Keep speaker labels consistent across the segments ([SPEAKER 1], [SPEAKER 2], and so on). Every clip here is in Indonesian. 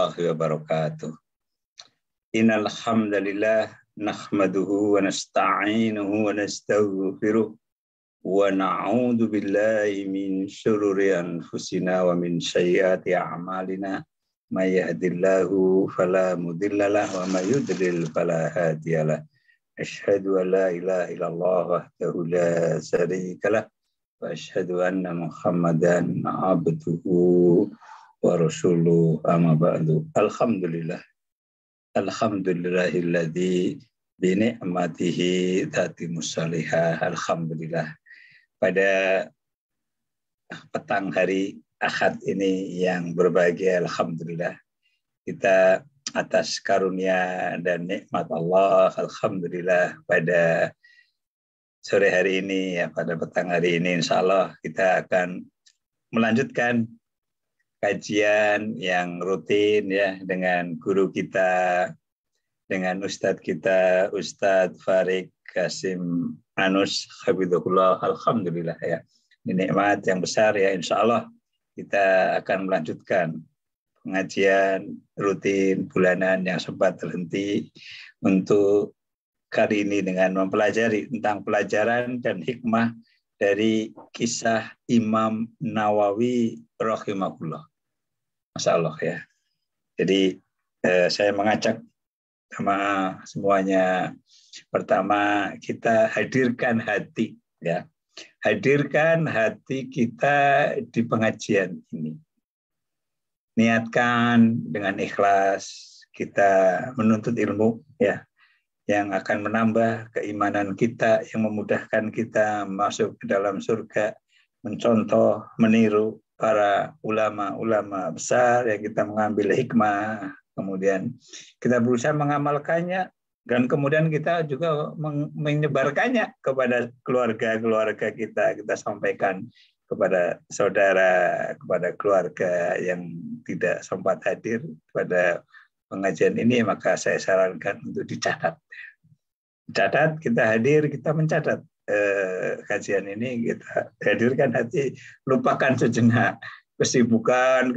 [SPEAKER 1] wabarakatuh. Innal hamdalillah nahmaduhu wa nasta'inuhu wa nastaghfiruh wa na'udzu billahi min syururi anfusina wa min sayyiati a'malina may yahdihillahu fala mudhillalah wa may yudlil fala hadiyalah. Asyhadu an la ilaha illallah wahdahu la syarikalah wa asyhadu anna Muhammadan abduhu wa rasuluh amma ba'du. Alhamdulillahilladzi bi ni'matihi tatimmus shalihah. Alhamdulillah. Pada petang hari Ahad ini yang berbahagia, alhamdulillah kita atas karunia dan nikmat Allah, alhamdulillah pada sore hari ini, ya, pada petang hari ini insya Allah kita akan melanjutkan kajian yang rutin ya dengan guru kita, dengan Ustadz kita, Ustadz Farik Kasim Anus Habibullah. Alhamdulillah ya, ini nikmat yang besar ya. Insya Allah kita akan melanjutkan pengajian rutin bulanan yang sempat terhenti untuk kali ini dengan mempelajari tentang pelajaran dan hikmah dari kisah Imam Nawawi rahimahullah. Masya Allah ya. Jadi saya mengajak sama semuanya, pertama kita hadirkan hati ya. Hadirkan hati kita di pengajian ini. Niatkan dengan ikhlas kita menuntut ilmu ya, yang akan menambah keimanan kita, yang memudahkan kita masuk ke dalam surga, mencontoh, meniru para ulama-ulama besar yang kita mengambil hikmah, kemudian kita berusaha mengamalkannya, dan kemudian kita juga menyebarkannya kepada keluarga-keluarga kita. Kita sampaikan kepada saudara, kepada keluarga yang tidak sempat hadir pada pengajian ini, maka saya sarankan untuk dicatat. Catat, kita hadir, kita mencatat kajian ini, kita hadirkan hati, lupakan sejenak kesibukan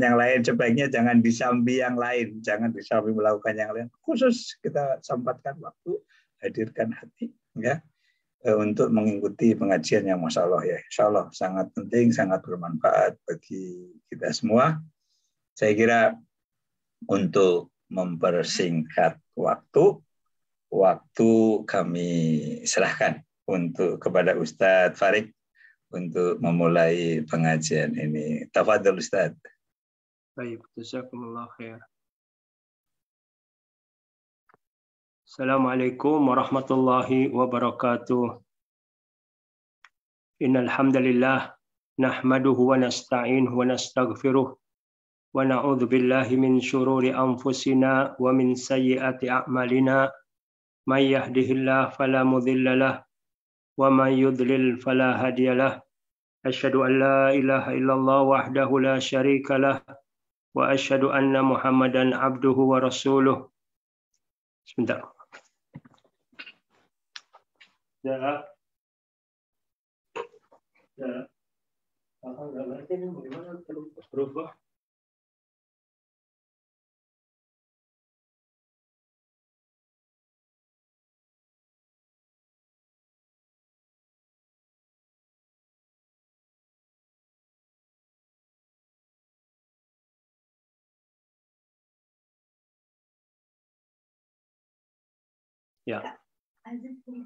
[SPEAKER 1] yang lain, sebaiknya jangan disambi yang lain, jangan disambi melakukan yang lain, khusus kita sempatkan waktu, hadirkan hati ya untuk mengikuti pengajian yang Masya Allah ya. Insya Allah sangat penting, sangat bermanfaat bagi kita semua. Saya kira untuk mempersingkat waktu kami serahkan kepada Ustadz Farik untuk memulai pengajian ini. Tafadhol Ustadz.
[SPEAKER 2] Baik, jazakumullah khair. Assalamualaikum warahmatullahi wabarakatuh. Innal hamdalillah nahmaduhu wa nasta'inuhu wa nastaghfiruh wa na'udzu billahi min syururi anfusina wa min sayyiati a'malina. May yahdihillahu fala mudilla lahu wa may yudlil fala hadiya lahu. Asyhadu an la ilaha illallah wahdahu la syarika lahu wa asyhadu anna Muhammadan abduhu wa rasuluh. Sebentar. Ya. Enggak ngerti ini bagaimana berubah. Ya.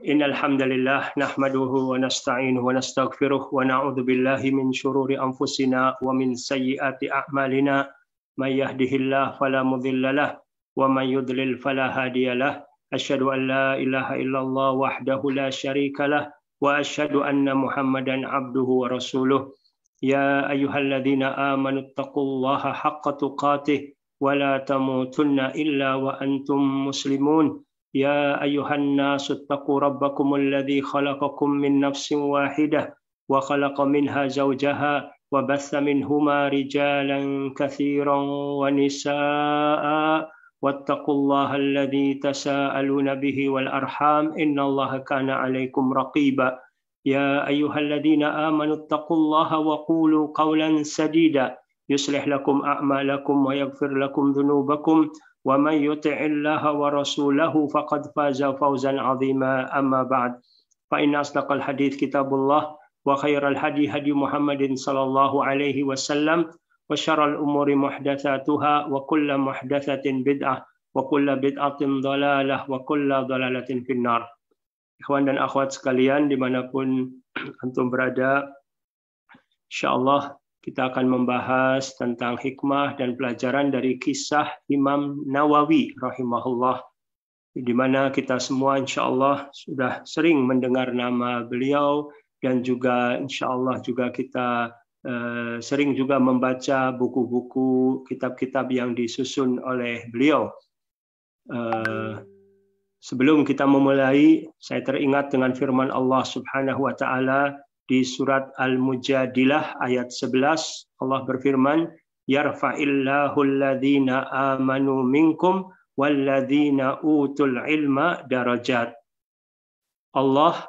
[SPEAKER 2] Innal hamdalillah nahmaduhu wa nasta'inuhu wa nastaghfiruh wa na'udzu billahi min syururi anfusina wa min sayyiati a'malina. May yahdihillahu fala mudilla lahu wa may yudlil fala hadiya lahu. Asyhadu an la ilaha illallah wahdahu la syarika lahu wa asyhadu anna Muhammadan abduhu wa rasuluh. Ya ayyuhalladzina amanu taqullaha haqqa tuqatih wa la tamutunna illa wa antum muslimun. Ya ayyuhan nasu taqu rabbakum alladhi khalaqakum min nafsin wahidah wa khalaqa minha zawjaha wa batha minhuma rijalan katsiran wa nisaa wattaqullaha alladhi tasaaluna bihi wal arham innallaha kana 'alaikum raqiba. Ya ayyuhalladzina amanu taqullaha wa qulu qawlan sadida يصلح لكم أعمالكم ويغفر لكم ذنوبكم ومن يطع الله ورسوله فقد فاز فوزا عظيما أما بعد فإن أصدق الحديث كتاب الله وخير الهدي هدي محمد صلى الله عليه وسلم وشر الأمور محدثاتها وكل محدثة بدعة وكل بدعة ضلالة وكل ضلالة في النار. Ikhwan dan akhwat sekalian dimanapun antum berada, insyaallah kita akan membahas tentang hikmah dan pelajaran dari kisah Imam Nawawi rahimahullah, di mana kita semua insyaallah sudah sering mendengar nama beliau dan juga insyaallah juga kita sering juga membaca buku-buku, kitab-kitab yang disusun oleh beliau. Sebelum kita memulai, saya teringat dengan firman Allah Subhanahu wa taala di surat Al-Mujadilah ayat 11. Allah berfirman, "Yarfa'illahu alladhina amanu minkum walladhina utul ilma darajat." Allah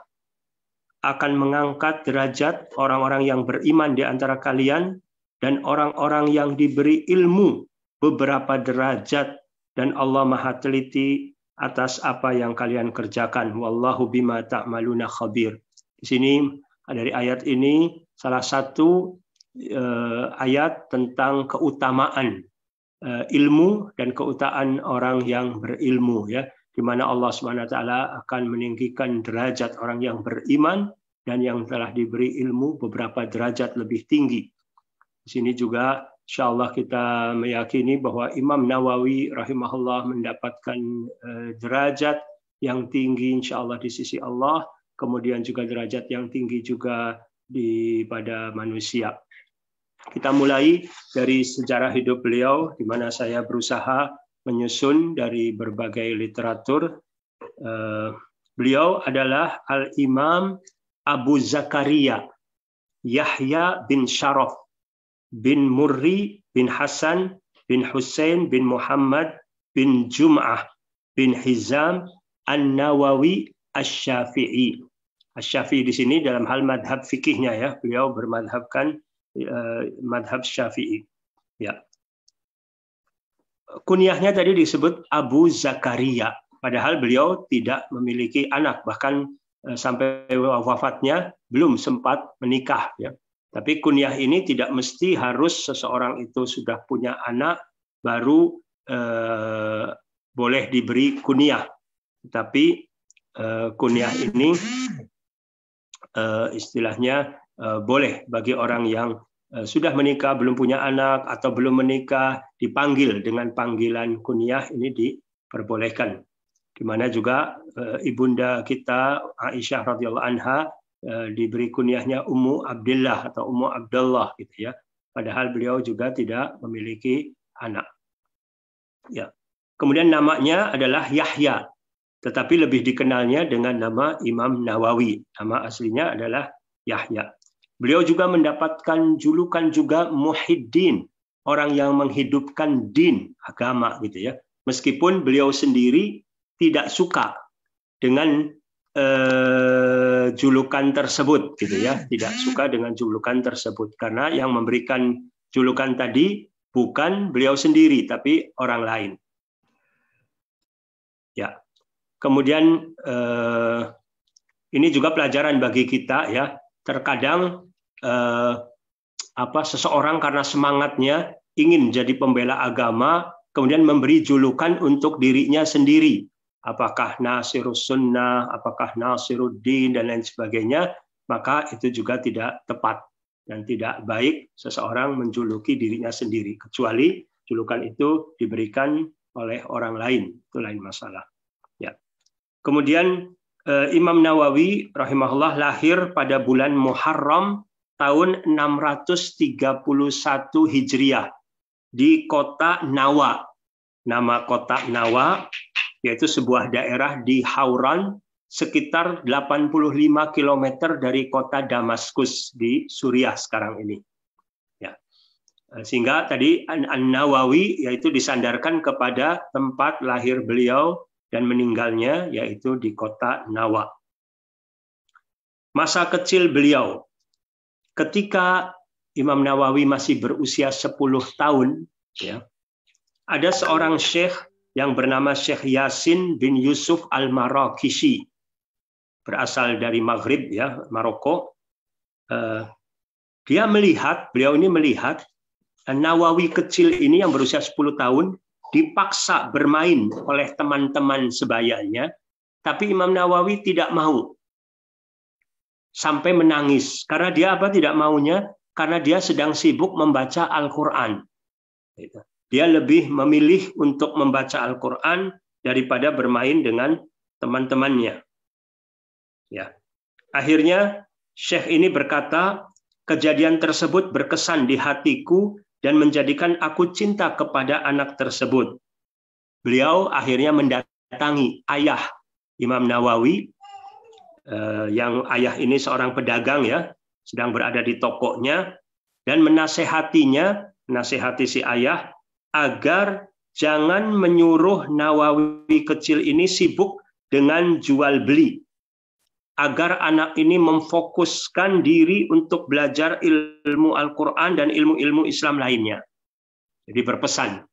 [SPEAKER 2] akan mengangkat derajat orang-orang yang beriman di antara kalian dan orang-orang yang diberi ilmu beberapa derajat, dan Allah Maha teliti atas apa yang kalian kerjakan. Wallahu bima ta'maluna khabir. Di sini dari ayat ini salah satu ayat tentang keutamaan ilmu dan keutamaan orang yang berilmu, ya, di mana Allah Subhanahu wa taala akan meninggikan derajat orang yang beriman dan yang telah diberi ilmu beberapa derajat lebih tinggi. Di sini juga insyaallah kita meyakini bahwa Imam Nawawi rahimahullah mendapatkan derajat yang tinggi insyaallah di sisi Allah, kemudian juga derajat yang tinggi juga pada manusia. Kita mulai dari sejarah hidup beliau, di mana saya berusaha menyusun dari berbagai literatur. Beliau adalah Al-Imam Abu Zakaria Yahya bin Sharaf bin Murri bin Hasan bin Husain bin Muhammad bin Jum'ah bin Hizam An-Nawawi Asy-Syafi'i. Asy-Syafi'i di sini dalam hal madhab fikihnya, ya, beliau bermadhabkan madhab Syafi'i. Ya. Kunyahnya tadi disebut Abu Zakaria, padahal beliau tidak memiliki anak, bahkan sampai wafatnya belum sempat menikah, ya. Tapi kunyah ini tidak mesti harus seseorang itu sudah punya anak baru boleh diberi kunyah. Tapi kunyah ini istilahnya boleh bagi orang yang sudah menikah, belum punya anak, atau belum menikah, dipanggil dengan panggilan kunyah, ini diperbolehkan. Di mana juga ibunda kita Aisyah radhiyallahu anha diberi kunyahnya Ummu Abdillah atau Ummu Abdullah, gitu, ya. Padahal beliau juga tidak memiliki anak. Ya. Kemudian namanya adalah Yahya, tetapi lebih dikenalnya dengan nama Imam Nawawi. Nama aslinya adalah Yahya. Beliau juga mendapatkan julukan juga Muhyiddin, orang yang menghidupkan din, agama, gitu, ya. Meskipun beliau sendiri tidak suka dengan julukan tersebut, gitu, ya, tidak suka dengan julukan tersebut, karena yang memberikan julukan tadi bukan beliau sendiri tapi orang lain. Ya. Kemudian ini juga pelajaran bagi kita, ya. Terkadang seseorang karena semangatnya ingin jadi pembela agama, kemudian memberi julukan untuk dirinya sendiri. Apakah Nasirus Sunnah, apakah Nasiruddin, dan lain sebagainya, maka itu juga tidak tepat dan tidak baik seseorang menjuluki dirinya sendiri, kecuali julukan itu diberikan oleh orang lain, itu lain masalah. Ya. Kemudian Imam Nawawi rahimahullah lahir pada bulan Muharram tahun 631 Hijriah di kota Nawa. Nama kota Nawa yaitu sebuah daerah di Hauran, sekitar 85 km dari kota Damaskus di Suriah sekarang ini. Ya. Sehingga tadi An-Nawawi yaitu disandarkan kepada tempat lahir beliau dan meninggalnya, yaitu di kota Nawa. Masa kecil beliau, ketika Imam Nawawi masih berusia 10 tahun, ya, ada seorang syekh yang bernama Syekh Yasin bin Yusuf Al-Marakishi, berasal dari Maghrib, ya, Maroko. Beliau ini melihat Nawawi kecil ini yang berusia 10 tahun dipaksa bermain oleh teman-teman sebayanya, tapi Imam Nawawi tidak mau. Sampai menangis. Karena dia apa tidak maunya? Karena dia sedang sibuk membaca Al-Quran. Dia lebih memilih untuk membaca Al-Quran daripada bermain dengan teman-temannya. Ya. Akhirnya Syekh ini berkata, kejadian tersebut berkesan di hatiku dan menjadikan aku cinta kepada anak tersebut. Beliau akhirnya mendatangi ayah Imam Nawawi, yang ayah ini seorang pedagang, ya, sedang berada di tokonya, dan menasehati si ayah agar jangan menyuruh Nawawi kecil ini sibuk dengan jual beli, agar anak ini memfokuskan diri untuk belajar ilmu Al-Quran dan ilmu-ilmu Islam lainnya. Jadi berpesan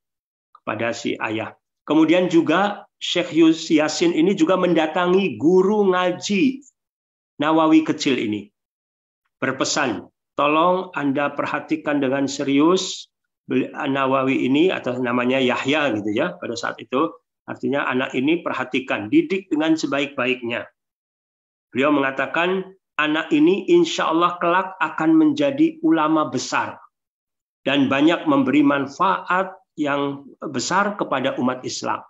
[SPEAKER 2] kepada si ayah. Kemudian juga Syekh Yasin ini juga mendatangi guru ngaji Nawawi kecil ini. Berpesan, tolong Anda perhatikan dengan serius Nawawi ini, atau namanya Yahya gitu ya pada saat itu. Artinya anak ini perhatikan, didik dengan sebaik-baiknya. Beliau mengatakan anak ini insya Allah kelak akan menjadi ulama besar dan banyak memberi manfaat yang besar kepada umat Islam.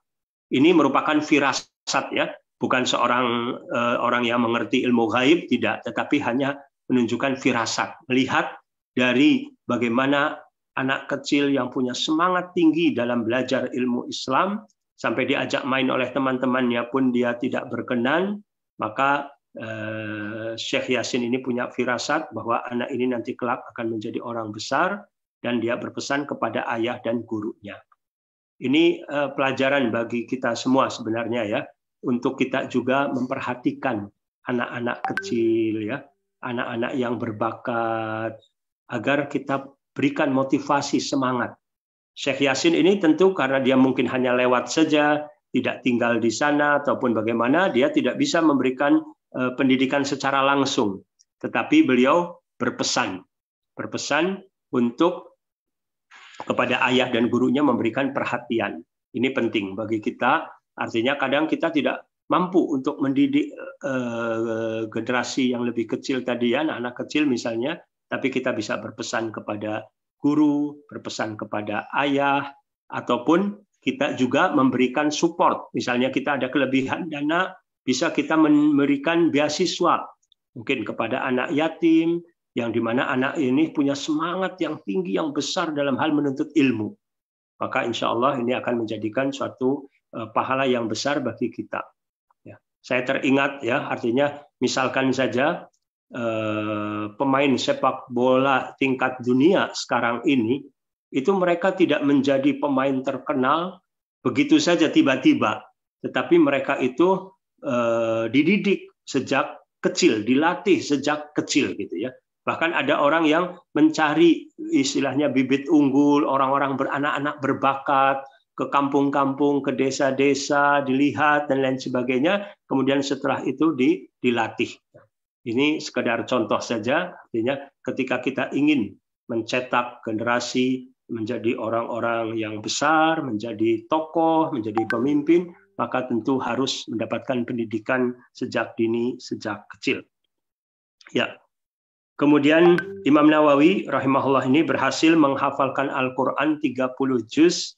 [SPEAKER 2] Ini merupakan firasat, ya, bukan seorang orang yang mengerti ilmu gaib, tidak, tetapi hanya menunjukkan firasat, melihat dari bagaimana anak kecil yang punya semangat tinggi dalam belajar ilmu Islam sampai diajak main oleh teman-temannya pun dia tidak berkenan. Maka Syekh Yasin ini punya firasat bahwa anak ini nanti kelak akan menjadi orang besar, dan dia berpesan kepada ayah dan gurunya. Ini pelajaran bagi kita semua sebenarnya, ya, untuk kita juga memperhatikan anak-anak kecil, ya, anak-anak yang berbakat, agar kita berikan motivasi semangat. Syekh Yasin ini tentu karena dia mungkin hanya lewat saja, tidak tinggal di sana ataupun bagaimana, dia tidak bisa memberikan pendidikan secara langsung, tetapi beliau berpesan untuk kepada ayah dan gurunya memberikan perhatian. Ini penting bagi kita. Artinya kadang kita tidak mampu untuk mendidik generasi yang lebih kecil tadi, ya, anak-anak kecil misalnya, tapi kita bisa berpesan kepada guru, berpesan kepada ayah, ataupun kita juga memberikan support. Misalnya kita ada kelebihan dana, bisa kita memberikan beasiswa mungkin kepada anak yatim, yang dimana anak ini punya semangat yang tinggi, yang besar dalam hal menuntut ilmu. Maka insya Allah ini akan menjadikan suatu pahala yang besar bagi kita. Ya. Saya teringat, ya, artinya misalkan saja pemain sepak bola tingkat dunia sekarang ini, itu mereka tidak menjadi pemain terkenal begitu saja tiba-tiba, tetapi mereka itu dididik sejak kecil, dilatih sejak kecil gitu, ya. Bahkan ada orang yang mencari istilahnya bibit unggul, orang-orang beranak-anak berbakat, ke kampung-kampung, ke desa-desa, dilihat dan lain sebagainya, kemudian setelah itu dilatih. Ini sekedar contoh saja, artinya ketika kita ingin mencetak generasi menjadi orang-orang yang besar, menjadi tokoh, menjadi pemimpin, maka tentu harus mendapatkan pendidikan sejak dini, sejak kecil. Ya. Kemudian Imam Nawawi rahimahullah ini berhasil menghafalkan Al-Quran 30 juz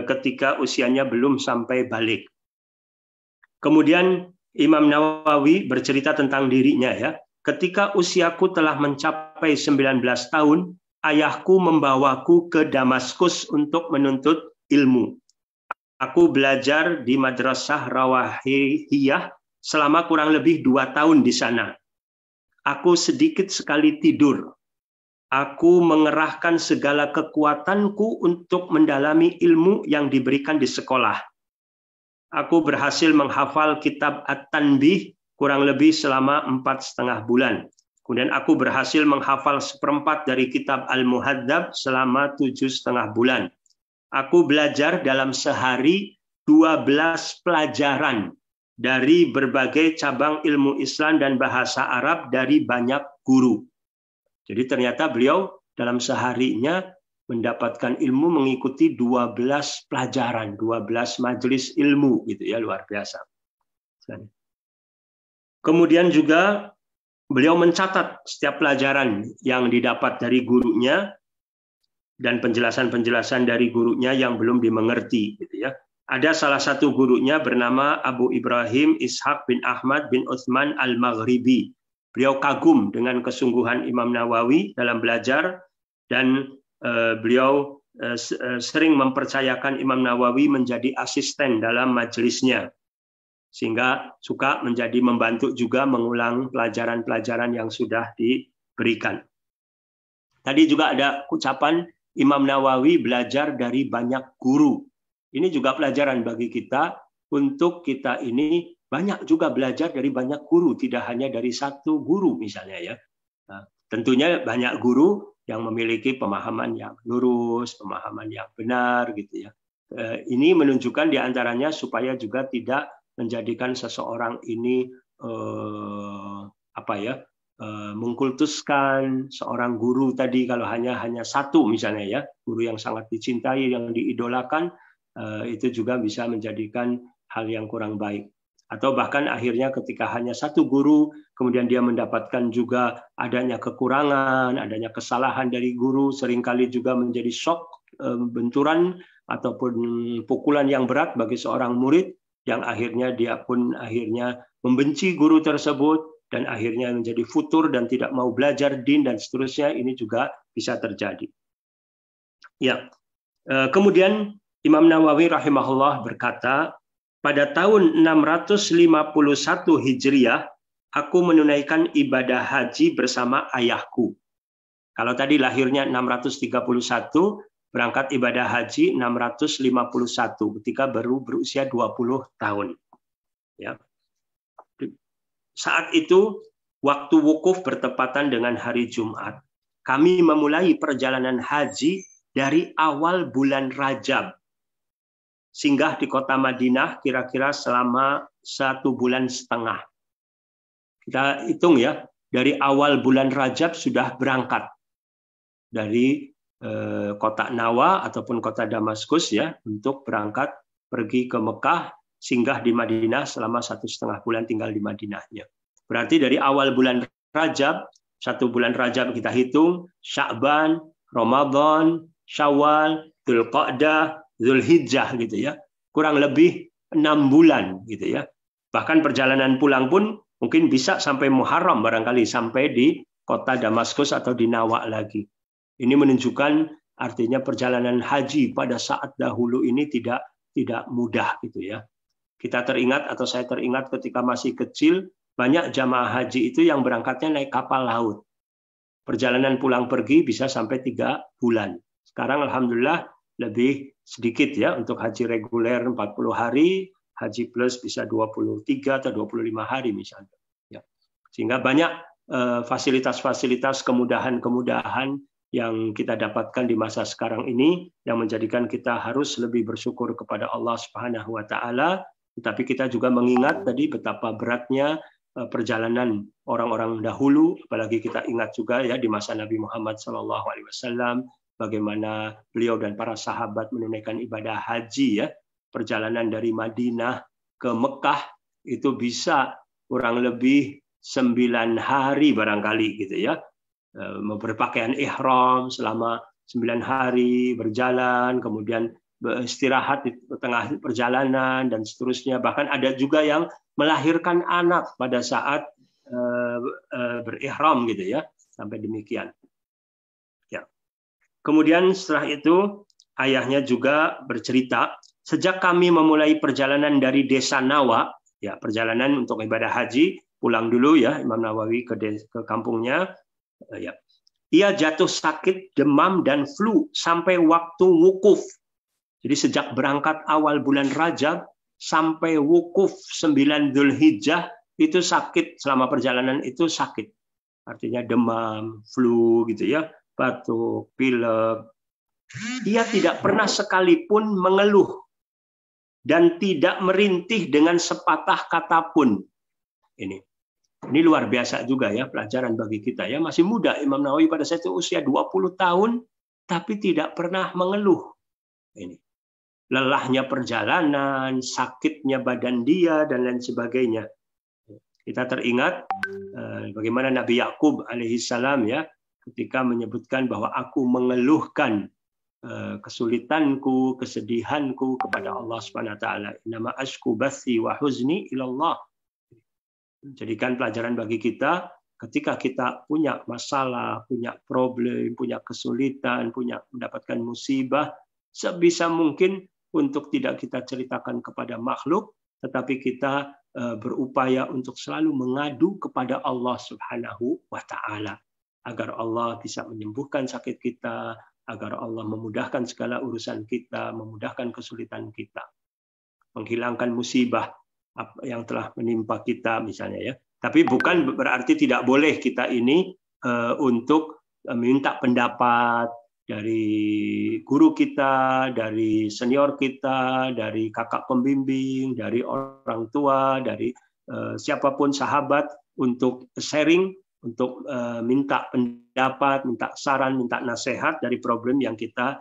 [SPEAKER 2] ketika usianya belum sampai balik. Kemudian Imam Nawawi bercerita tentang dirinya, ya. Ketika usiaku telah mencapai 19 tahun, ayahku membawaku ke Damaskus untuk menuntut ilmu. Aku belajar di Madrasah Rawahiyah selama kurang lebih 2 tahun di sana. Aku sedikit sekali tidur. Aku mengerahkan segala kekuatanku untuk mendalami ilmu yang diberikan di sekolah. Aku berhasil menghafal kitab At-Tanbih kurang lebih selama 4,5 bulan. Kemudian aku berhasil menghafal 1/4 dari kitab Al-Muhadzab selama 7,5 bulan. Aku belajar dalam sehari 12 pelajaran dari berbagai cabang ilmu Islam dan bahasa Arab dari banyak guru. Jadi ternyata beliau dalam seharinya mendapatkan ilmu mengikuti 12 pelajaran, 12 majelis ilmu gitu ya, luar biasa. Kemudian juga beliau mencatat setiap pelajaran yang didapat dari gurunya dan penjelasan-penjelasan dari gurunya yang belum dimengerti gitu ya. Ada salah satu gurunya bernama Abu Ibrahim Ishaq bin Ahmad bin Utsman Al-Maghribi. Beliau kagum dengan kesungguhan Imam Nawawi dalam belajar dan beliau sering mempercayakan Imam Nawawi menjadi asisten dalam majelisnya. Sehingga suka menjadi membantu juga mengulang pelajaran-pelajaran yang sudah diberikan. Tadi juga ada ucapan Imam Nawawi belajar dari banyak guru. Ini juga pelajaran bagi kita untuk kita ini banyak juga belajar dari banyak guru, tidak hanya dari satu guru misalnya ya. Nah, tentunya banyak guru yang memiliki pemahaman yang lurus, pemahaman yang benar gitu ya. Ini menunjukkan diantaranya supaya juga tidak menjadikan seseorang ini mengkultuskan seorang guru tadi kalau hanya satu misalnya ya, guru yang sangat dicintai, yang diidolakan, itu juga bisa menjadikan hal yang kurang baik. Atau bahkan akhirnya ketika hanya satu guru, kemudian dia mendapatkan juga adanya kekurangan, adanya kesalahan dari guru, seringkali juga menjadi shock, benturan ataupun pukulan yang berat bagi seorang murid, yang akhirnya dia pun akhirnya membenci guru tersebut dan akhirnya menjadi futur dan tidak mau belajar din dan seterusnya. Ini juga bisa terjadi. Ya, kemudian Imam Nawawi rahimahullah berkata, pada tahun 651 Hijriah, aku menunaikan ibadah haji bersama ayahku. Kalau tadi lahirnya 631, berangkat ibadah haji 651 ketika baru berusia 20 tahun. Ya. Saat itu waktu wukuf bertepatan dengan hari Jumat. Kami memulai perjalanan haji dari awal bulan Rajab. Singgah di kota Madinah kira-kira selama 1,5 bulan. Kita hitung ya, dari awal bulan Rajab sudah berangkat dari kota Nawa ataupun kota Damaskus ya, untuk berangkat pergi ke Mekah, singgah di Madinah selama 1,5 bulan tinggal di Madinahnya. Berarti dari awal bulan Rajab, 1 bulan Rajab kita hitung, Sya'ban, Ramadan, Syawal, Dzulqa'dah, Dzulhijjah gitu ya. Kurang lebih 6 bulan gitu ya. Bahkan perjalanan pulang pun mungkin bisa sampai Muharram barangkali, sampai di kota Damaskus atau di Nawa lagi. Ini menunjukkan artinya perjalanan haji pada saat dahulu ini tidak mudah gitu ya. Kita teringat atau saya teringat ketika masih kecil, banyak jamaah haji itu yang berangkatnya naik kapal laut. Perjalanan pulang pergi bisa sampai 3 bulan. Sekarang alhamdulillah lebih sedikit ya, untuk haji reguler 40 hari, haji plus bisa 23 atau 25 hari misalnya. Ya. Sehingga banyak fasilitas-fasilitas, kemudahan-kemudahan yang kita dapatkan di masa sekarang ini yang menjadikan kita harus lebih bersyukur kepada Allah Subhanahu wa taala, tetapi kita juga mengingat tadi betapa beratnya perjalanan orang-orang dahulu, apalagi kita ingat juga ya di masa Nabi Muhammad SAW bagaimana beliau dan para sahabat menunaikan ibadah haji ya, perjalanan dari Madinah ke Mekah itu bisa kurang lebih 9 hari barangkali gitu ya. Berpakaian ihram selama 9 hari, berjalan, kemudian beristirahat di tengah perjalanan dan seterusnya. Bahkan ada juga yang melahirkan anak pada saat berihram gitu ya, sampai demikian. Ya. Kemudian setelah itu ayahnya juga bercerita, sejak kami memulai perjalanan dari desa Nawa, ya perjalanan untuk ibadah haji, pulang dulu ya Imam Nawawi ke kampungnya. Ya. Ia jatuh sakit, demam dan flu sampai waktu wukuf. Jadi sejak berangkat awal bulan Rajab sampai wukuf 9 Dzulhijjah itu sakit, selama perjalanan itu sakit. artinya demam, flu gitu ya, batuk, pilek. Ia tidak pernah sekalipun mengeluh dan tidak merintih dengan sepatah kata pun. Ini luar biasa juga ya, pelajaran bagi kita ya. Masih muda Imam Nawawi pada saat itu usia 20 tahun, tapi tidak pernah mengeluh. Ini lelahnya perjalanan, sakitnya badan dia, dan lain sebagainya. Kita teringat bagaimana Nabi Yakub alaihissalam ya, ketika menyebutkan bahwa aku mengeluhkan kesulitanku, kesedihanku kepada Allah Subhanahu wa taala. Innama ashku bathi wa huzni ilallah. Jadikan pelajaran bagi kita ketika kita punya masalah, punya problem, punya kesulitan, punya mendapatkan musibah, sebisa mungkin untuk tidak kita ceritakan kepada makhluk, tetapi kita berupaya untuk selalu mengadu kepada Allah Subhanahu wa taala agar Allah bisa menyembuhkan sakit kita, agar Allah memudahkan segala urusan kita, memudahkan kesulitan kita, menghilangkan musibah yang telah menimpa kita misalnya ya. Tapi bukan berarti tidak boleh kita ini untuk minta pendapat dari guru kita, dari senior kita, dari kakak pembimbing, dari orang tua, dari siapapun sahabat untuk sharing, untuk minta pendapat, minta saran, minta nasihat dari problem yang kita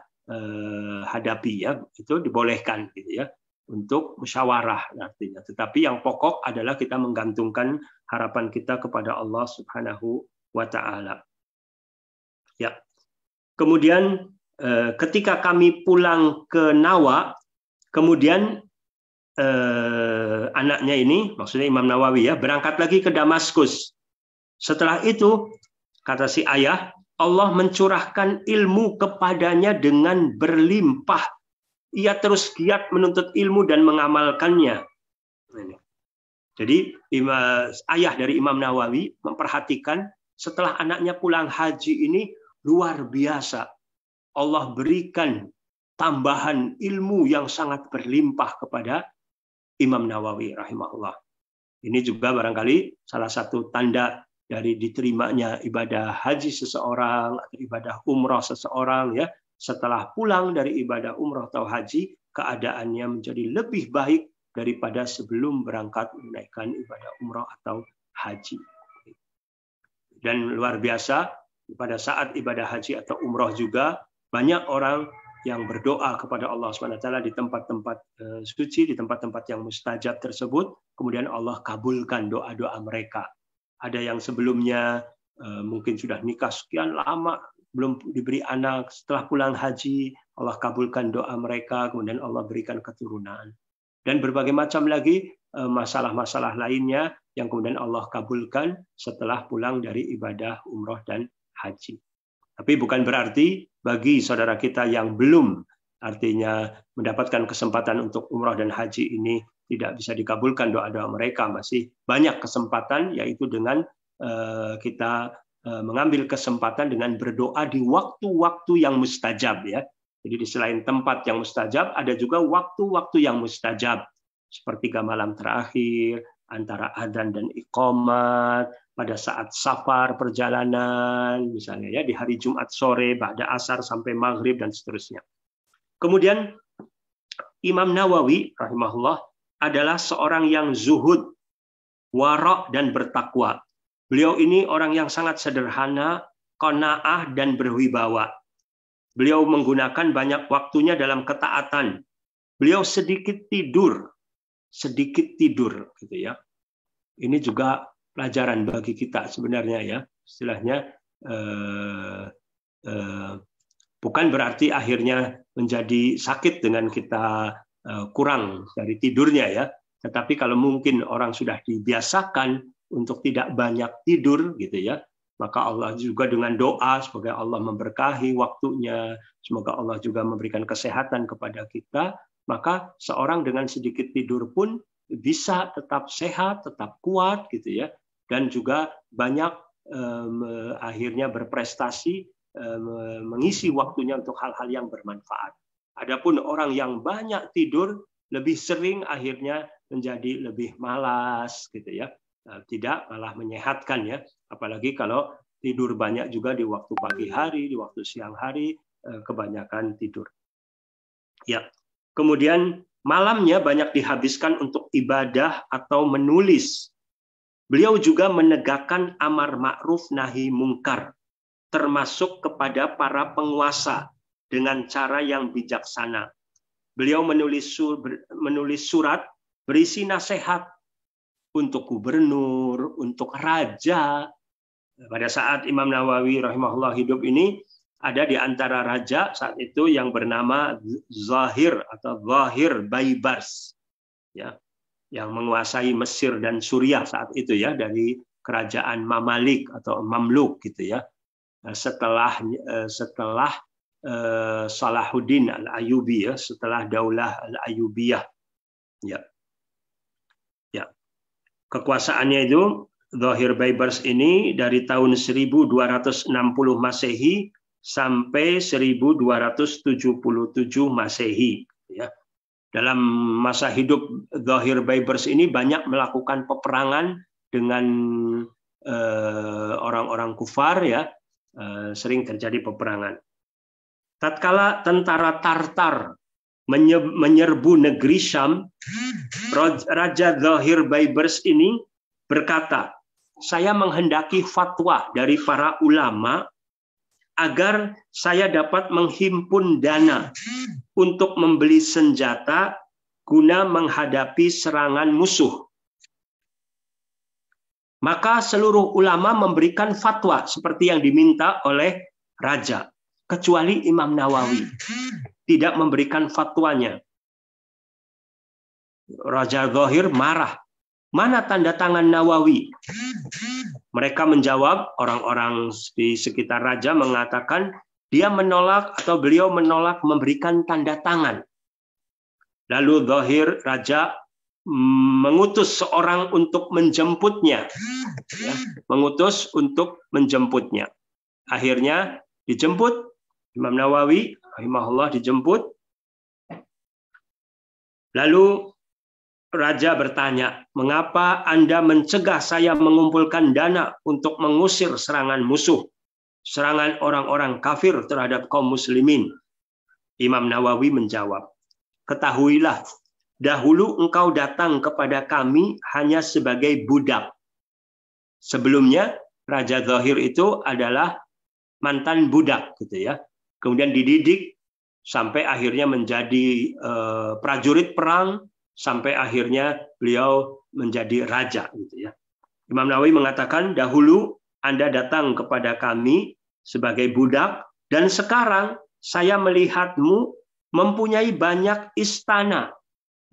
[SPEAKER 2] hadapi ya. Itu dibolehkan gitu ya, untuk musyawarah artinya. Tetapi yang pokok adalah kita menggantungkan harapan kita kepada Allah Subhanahu wa taala. Ya. Kemudian ketika kami pulang ke Nawa, kemudian anaknya ini, maksudnya Imam Nawawi ya, berangkat lagi ke Damaskus. Setelah itu, kata si ayah, Allah mencurahkan ilmu kepadanya dengan berlimpah. Ia terus giat menuntut ilmu dan mengamalkannya. Jadi ayah dari Imam Nawawi memperhatikan setelah anaknya pulang haji ini luar biasa. Allah berikan tambahan ilmu yang sangat berlimpah kepada Imam Nawawi rahimahullah. Ini juga barangkali salah satu tanda dari diterimanya ibadah haji seseorang atau ibadah umrah seseorang ya. Setelah pulang dari ibadah umrah atau haji, keadaannya menjadi lebih baik daripada sebelum berangkat menunaikan ibadah umrah atau haji. Dan luar biasa, pada saat ibadah haji atau umrah juga, banyak orang yang berdoa kepada Allah SWT di tempat-tempat suci, di tempat-tempat yang mustajab tersebut, kemudian Allah kabulkan doa-doa mereka. Ada yang sebelumnya mungkin sudah nikah sekian lama, belum diberi anak, setelah pulang haji, Allah kabulkan doa mereka, kemudian Allah berikan keturunan. Dan berbagai macam lagi masalah-masalah lainnya yang kemudian Allah kabulkan setelah pulang dari ibadah umroh dan haji. Tapi bukan berarti bagi saudara kita yang belum artinya mendapatkan kesempatan untuk umroh dan haji ini tidak bisa dikabulkan doa-doa mereka. Masih banyak kesempatan, yaitu dengan kita mengambil kesempatan dengan berdoa di waktu-waktu yang mustajab ya. Jadi di selain tempat yang mustajab, ada juga waktu-waktu yang mustajab. Sepertiga malam terakhir, antara adzan dan iqamat, pada saat safar perjalanan, misalnya ya di hari Jumat sore, ba'da asar sampai maghrib dan seterusnya. Kemudian Imam Nawawi rahimahullah adalah seorang yang zuhud, wara' dan bertakwa. Beliau ini orang yang sangat sederhana, qanaah dan berwibawa. Beliau menggunakan banyak waktunya dalam ketaatan. Beliau sedikit tidur gitu ya. Ini juga pelajaran bagi kita sebenarnya ya. Istilahnya bukan berarti akhirnya menjadi sakit dengan kita kurang dari tidurnya ya. Tetapi kalau mungkin orang sudah dibiasakan untuk tidak banyak tidur gitu ya, maka Allah juga dengan doa semoga Allah memberkahi waktunya, semoga Allah juga memberikan kesehatan kepada kita, maka seorang dengan sedikit tidur pun bisa tetap sehat, tetap kuat gitu ya, dan juga banyak akhirnya berprestasi, mengisi waktunya untuk hal-hal yang bermanfaat. Adapun orang yang banyak tidur lebih sering akhirnya menjadi lebih malas gitu ya. Tidak, malah menyehatkan ya. Apalagi kalau tidur banyak juga di waktu pagi hari, di waktu siang hari, kebanyakan tidur. Ya. Kemudian malamnya banyak dihabiskan untuk ibadah atau menulis. Beliau juga menegakkan amar ma'ruf nahi mungkar, termasuk kepada para penguasa dengan cara yang bijaksana. Beliau menulis surat berisi nasihat untuk gubernur, untuk raja. Pada saat Imam Nawawi rahimahullah hidup ini, ada di antara raja saat itu yang bernama Zahir atau Zahir Baibars, ya, yang menguasai Mesir dan Suriah saat itu ya, dari kerajaan Mamalik atau Mamluk gitu ya. Setelah Salahuddin Al-Ayyubi ya, setelah Daulah Al-Ayyubiyah. Ya. Ya. Kekuasaannya itu Zahir Baibars ini dari tahun 1260 Masehi sampai 1277 Masehi ya. Dalam masa hidup Zahir Baibars ini banyak melakukan peperangan dengan orang-orang kufar ya. Sering terjadi peperangan. Tatkala tentara Tartar menyerbu negeri Syam, Raja Zahir Baibars ini berkata, saya menghendaki fatwa dari para ulama agar saya dapat menghimpun dana untuk membeli senjata guna menghadapi serangan musuh. Maka seluruh ulama memberikan fatwa seperti yang diminta oleh raja, kecuali Imam Nawawi tidak memberikan fatwanya. Raja Zahir marah. Mana tanda tangan Nawawi? Mereka menjawab, orang-orang di sekitar raja mengatakan dia menolak atau beliau menolak memberikan tanda tangan. Lalu Zahir raja mengutus seorang untuk menjemputnya. Ya, mengutus untuk menjemputnya. Akhirnya dijemput, Imam Nawawi rahimahullah dijemput. Lalu raja bertanya, mengapa Anda mencegah saya mengumpulkan dana untuk mengusir serangan musuh, serangan orang-orang kafir terhadap kaum muslimin? Imam Nawawi menjawab, ketahuilah, dahulu engkau datang kepada kami hanya sebagai budak. Sebelumnya, Raja Zahir itu adalah mantan budak, gitu ya. Kemudian dididik sampai akhirnya menjadi prajurit perang, sampai akhirnya beliau menjadi raja, gitu ya. Imam Nawawi mengatakan, dahulu Anda datang kepada kami sebagai budak, dan sekarang saya melihatmu mempunyai banyak istana,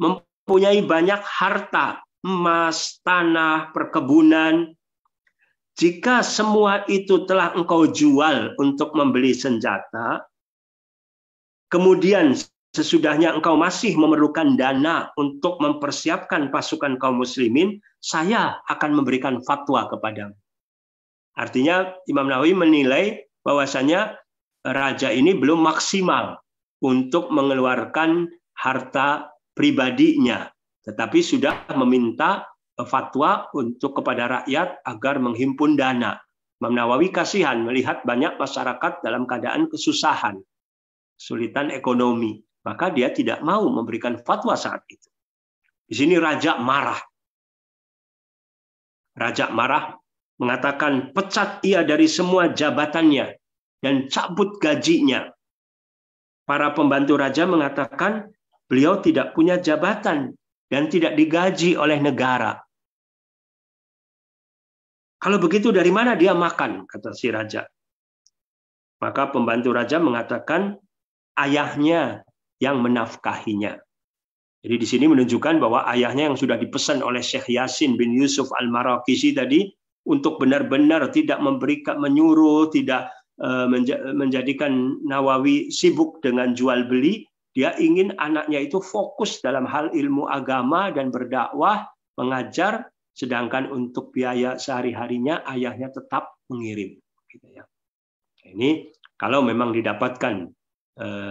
[SPEAKER 2] mempunyai banyak harta, emas, tanah, perkebunan. Jika semua itu telah engkau jual untuk membeli senjata, kemudian sesudahnya engkau masih memerlukan dana untuk mempersiapkan pasukan kaum muslimin, saya akan memberikan fatwa kepadamu. Artinya Imam Nawawi menilai bahwasanya raja ini belum maksimal untuk mengeluarkan harta pribadinya, tetapi sudah meminta fatwa untuk kepada rakyat agar menghimpun dana. Imam Nawawi kasihan melihat banyak masyarakat dalam keadaan kesusahan, kesulitan ekonomi. Maka dia tidak mau memberikan fatwa saat itu. Di sini raja marah. Raja marah mengatakan pecat ia dari semua jabatannya dan cabut gajinya. Para pembantu raja mengatakan beliau tidak punya jabatan dan tidak digaji oleh negara. Kalau begitu dari mana dia makan, kata si raja. Maka pembantu raja mengatakan ayahnya yang menafkahinya. Jadi di sini menunjukkan bahwa ayahnya yang sudah dipesan oleh Syekh Yasin bin Yusuf Al-Maraqisi tadi untuk benar-benar tidak memberikan, menyuruh, tidak menjadikan Nawawi sibuk dengan jual beli. Dia ingin anaknya itu fokus dalam hal ilmu agama dan berdakwah, mengajar, sedangkan untuk biaya sehari-harinya ayahnya tetap mengirim. Gitu ya. Ini kalau memang didapatkan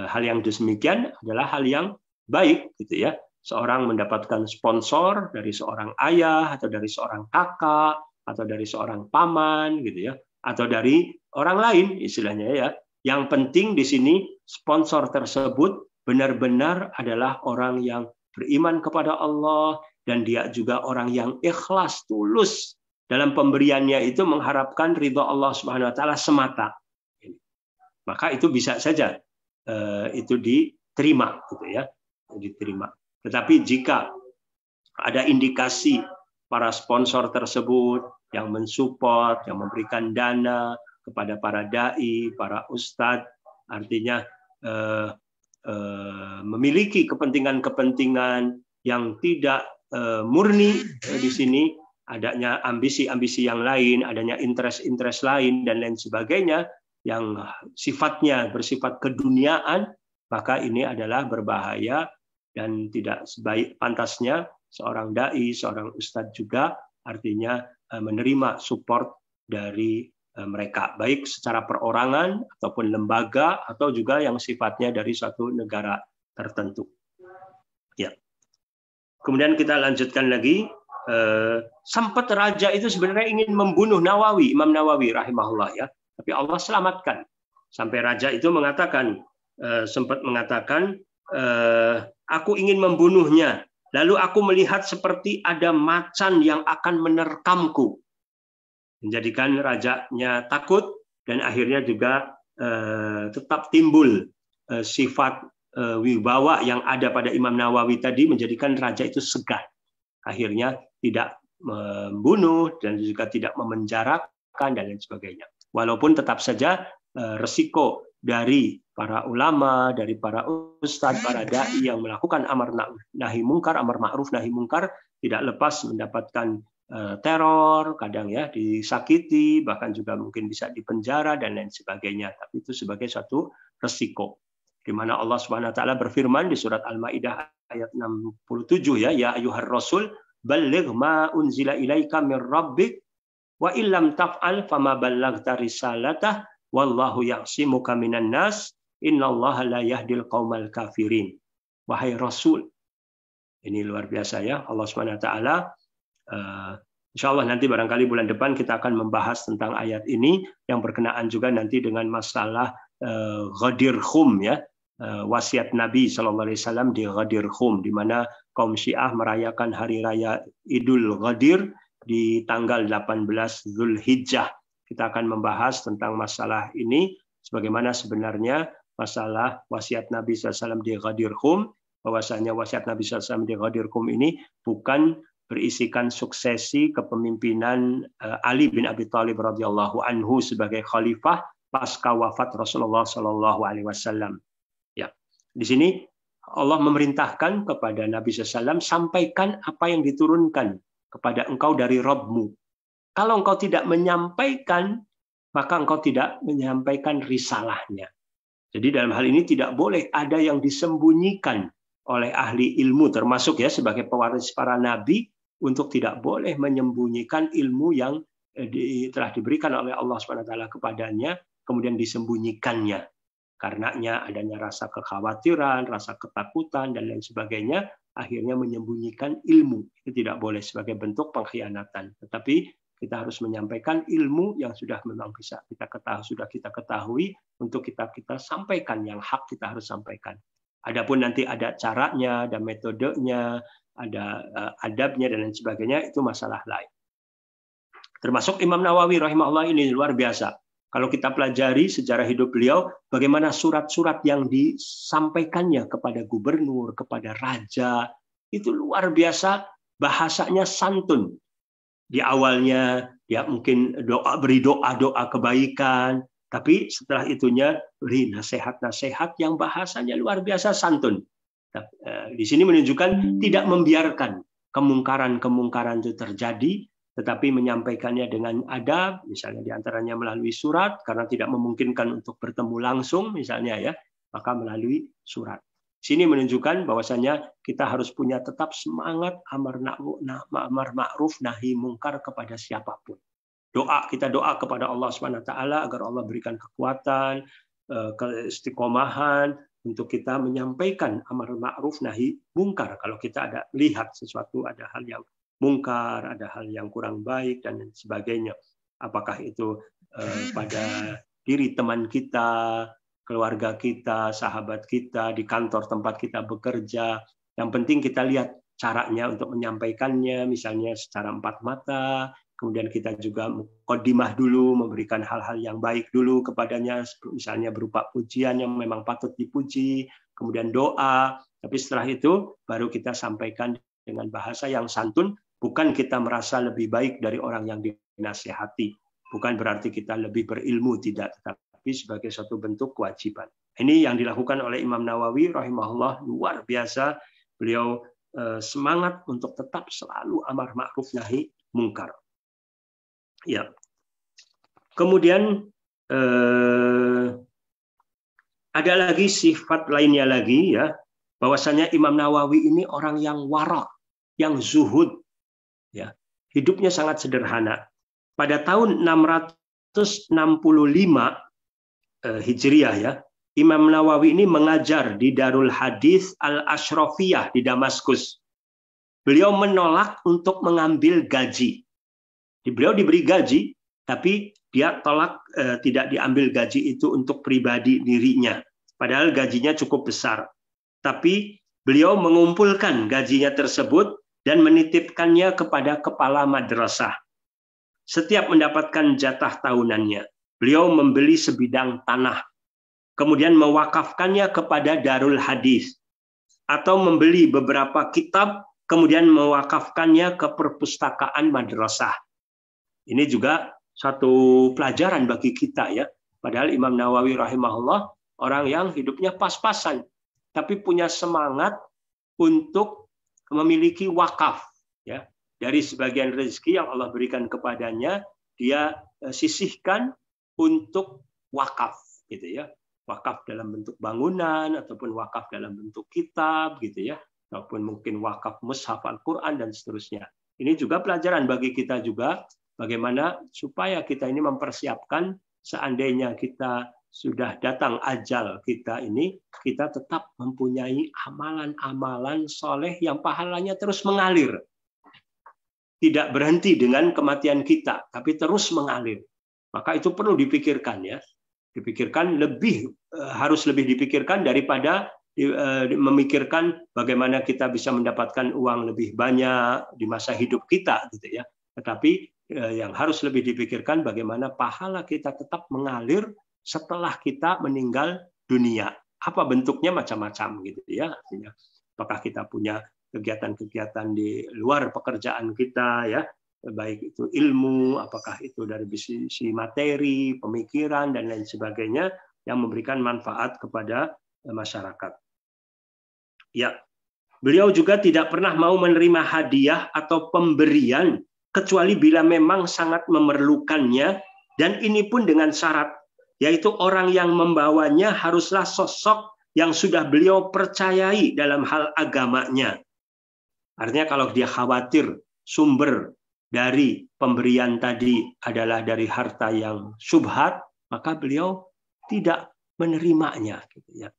[SPEAKER 2] hal yang demikian adalah hal yang baik, gitu ya. seorang mendapatkan sponsor dari seorang ayah atau dari seorang kakak atau dari seorang paman gitu ya, atau dari orang lain istilahnya ya. Yang penting di sini sponsor tersebut benar-benar adalah orang yang beriman kepada Allah dan dia juga orang yang ikhlas, tulus dalam pemberiannya itu mengharapkan ridha Allah Subhanahu wa taala semata. Maka itu bisa saja itu diterima gitu ya, diterima. Tetapi jika ada indikasi para sponsor tersebut yang mensupport, yang memberikan dana kepada para dai, para ustadz, artinya memiliki kepentingan-kepentingan yang tidak murni di sini, adanya ambisi-ambisi yang lain, adanya interest-interest lain dan lain sebagainya yang sifatnya bersifat keduniaan, maka ini adalah berbahaya dan tidak sebaik pantasnya seorang dai, seorang ustadz juga artinya menerima support dari mereka, baik secara perorangan ataupun lembaga atau juga yang sifatnya dari suatu negara tertentu. Ya. Kemudian kita lanjutkan lagi. Sempat raja itu sebenarnya ingin membunuh Nawawi, Imam Nawawi rahimahullah ya, tapi Allah selamatkan. Sampai raja itu mengatakan, sempat mengatakan, aku ingin membunuhnya. Lalu aku melihat seperti ada macan yang akan menerkamku. Menjadikan rajanya takut dan akhirnya juga tetap timbul sifat wibawa yang ada pada Imam Nawawi tadi menjadikan raja itu segan. Akhirnya tidak membunuh dan juga tidak memenjarakan dan lain sebagainya. Walaupun tetap saja resiko dari para ulama, dari para ustadz, para dai yang melakukan amar nahi mungkar, amar ma'ruf nahi mungkar tidak lepas mendapatkan teror, kadang ya disakiti, bahkan juga mungkin bisa dipenjara dan lain sebagainya. Tapi itu sebagai suatu resiko. Di mana Allah Subhanahu wa taala berfirman di surat Al-Maidah ayat 67 ya ayyuhar rasul balligh ma unzila ilaika mir rabbik wa illam taf'al fama ballaghta risalatah wallahu ya'simuka minan nas innallaha la yahdil qaumal kafirin. Wahai rasul. Ini luar biasa ya, Allah Subhanahu wa taala. Insya Allah nanti barangkali bulan depan kita akan membahas tentang ayat ini yang berkenaan juga nanti dengan masalah Ghadir Khum ya, wasiat Nabi SAW di Ghadir Khum, di mana kaum Syiah merayakan hari raya Idul Ghadir di tanggal 18 Zulhijjah. Kita akan membahas tentang masalah ini, sebagaimana sebenarnya masalah wasiat Nabi SAW di Ghadir Khum, bahwasanya wasiat Nabi SAW di Ghadir Khum ini bukan berisikan suksesi kepemimpinan Ali bin Abi Thalib radhiyallahu anhu sebagai khalifah pasca wafat Rasulullah Shallallahu Alaihi Wasallam. Ya, di sini Allah memerintahkan kepada Nabi SAW, sampaikan apa yang diturunkan kepada engkau dari Rabbmu. Kalau engkau tidak menyampaikan, maka engkau tidak menyampaikan risalahnya. Jadi dalam hal ini tidak boleh ada yang disembunyikan oleh ahli ilmu, termasuk ya sebagai pewaris para nabi, untuk tidak boleh menyembunyikan ilmu yang telah diberikan oleh Allah SWT kepadanya, kemudian disembunyikannya. Karenanya adanya rasa kekhawatiran, rasa ketakutan, dan lain sebagainya, akhirnya menyembunyikan ilmu. Itu tidak boleh sebagai bentuk pengkhianatan. Tetapi kita harus menyampaikan ilmu yang sudah memang bisa kita ketahui untuk kita sampaikan, yang hak kita harus sampaikan. Adapun nanti ada caranya, ada metodenya, ada adabnya dan lain sebagainya, itu masalah lain. Termasuk Imam Nawawi rahimahullah ini luar biasa. Kalau kita pelajari sejarah hidup beliau, bagaimana surat-surat yang disampaikannya kepada gubernur, kepada raja, itu luar biasa, bahasanya santun. Di awalnya dia mungkin beri doa kebaikan, tapi setelah itunya beri nasihat-nasihat yang bahasanya luar biasa santun. Di sini menunjukkan tidak membiarkan kemungkaran-kemungkaran itu terjadi, tetapi menyampaikannya dengan adab, misalnya diantaranya melalui surat, karena tidak memungkinkan untuk bertemu langsung, misalnya ya, maka melalui surat. Sini menunjukkan bahwasanya kita harus punya tetap semangat amar ma'ruf nahi mungkar kepada siapapun. Kita doa kepada Allah Subhanahu wa taala agar Allah berikan kekuatan, keistiqomahan, untuk kita menyampaikan amar ma'ruf nahi mungkar. Kalau kita ada lihat sesuatu, ada hal yang mungkar, ada hal yang kurang baik dan sebagainya. Apakah itu pada diri teman kita, keluarga kita, sahabat kita, di kantor tempat kita bekerja. Yang penting kita lihat caranya untuk menyampaikannya, misalnya secara empat mata. Kemudian kita juga muqaddimah dulu, memberikan hal-hal yang baik dulu kepadanya, misalnya berupa pujian yang memang patut dipuji, kemudian doa. Tapi setelah itu baru kita sampaikan dengan bahasa yang santun, bukan kita merasa lebih baik dari orang yang dinasihati. Bukan berarti kita lebih berilmu, tidak, tetapi sebagai suatu bentuk kewajiban. Ini yang dilakukan oleh Imam Nawawi rahimahullah, luar biasa. Beliau semangat untuk tetap selalu amar ma'ruf nahi mungkar. Ya. Kemudian ada lagi sifat lainnya lagi, ya, bahwasanya Imam Nawawi ini orang yang wara, yang zuhud, ya. Hidupnya sangat sederhana. Pada tahun 665 Hijriah, ya, Imam Nawawi ini mengajar di Darul Hadis Al-Ashrafiyah di Damaskus. Beliau menolak untuk mengambil gaji. Beliau diberi gaji, tapi dia tolak tidak diambil gaji itu untuk pribadi dirinya. Padahal gajinya cukup besar. Tapi beliau mengumpulkan gajinya tersebut dan menitipkannya kepada kepala madrasah. Setiap mendapatkan jatah tahunannya, beliau membeli sebidang tanah, kemudian mewakafkannya kepada Darul Hadis, atau membeli beberapa kitab, kemudian mewakafkannya ke perpustakaan madrasah. Ini juga satu pelajaran bagi kita, ya. Padahal Imam Nawawi rahimahullah orang yang hidupnya pas-pasan, tapi punya semangat untuk memiliki wakaf, ya. Dari sebagian rezeki yang Allah berikan kepadanya, dia sisihkan untuk wakaf, gitu ya. Wakaf dalam bentuk bangunan ataupun wakaf dalam bentuk kitab, gitu ya. Ataupun mungkin wakaf mushaf Al-Qur'an dan seterusnya. Ini juga pelajaran bagi kita juga. Bagaimana supaya kita ini mempersiapkan seandainya kita sudah datang ajal kita ini, kita tetap mempunyai amalan-amalan soleh yang pahalanya terus mengalir. Tidak berhenti dengan kematian kita, tapi terus mengalir. Maka itu perlu dipikirkan, ya. Dipikirkan harus lebih dipikirkan daripada memikirkan bagaimana kita bisa mendapatkan uang lebih banyak di masa hidup kita, gitu ya. Tetapi yang harus lebih dipikirkan bagaimana pahala kita tetap mengalir setelah kita meninggal dunia. Apa bentuknya macam-macam, gitu ya. Artinya apakah kita punya kegiatan-kegiatan di luar pekerjaan kita, ya, baik itu ilmu, apakah itu dari sisi materi, pemikiran dan lain sebagainya yang memberikan manfaat kepada masyarakat. Ya, beliau juga tidak pernah mau menerima hadiah atau pemberian kecuali bila memang sangat memerlukannya, dan ini pun dengan syarat, yaitu orang yang membawanya haruslah sosok yang sudah beliau percayai dalam hal agamanya. Artinya kalau dia khawatir sumber dari pemberian tadi adalah dari harta yang syubhat, maka beliau tidak menerimanya, gitu ya.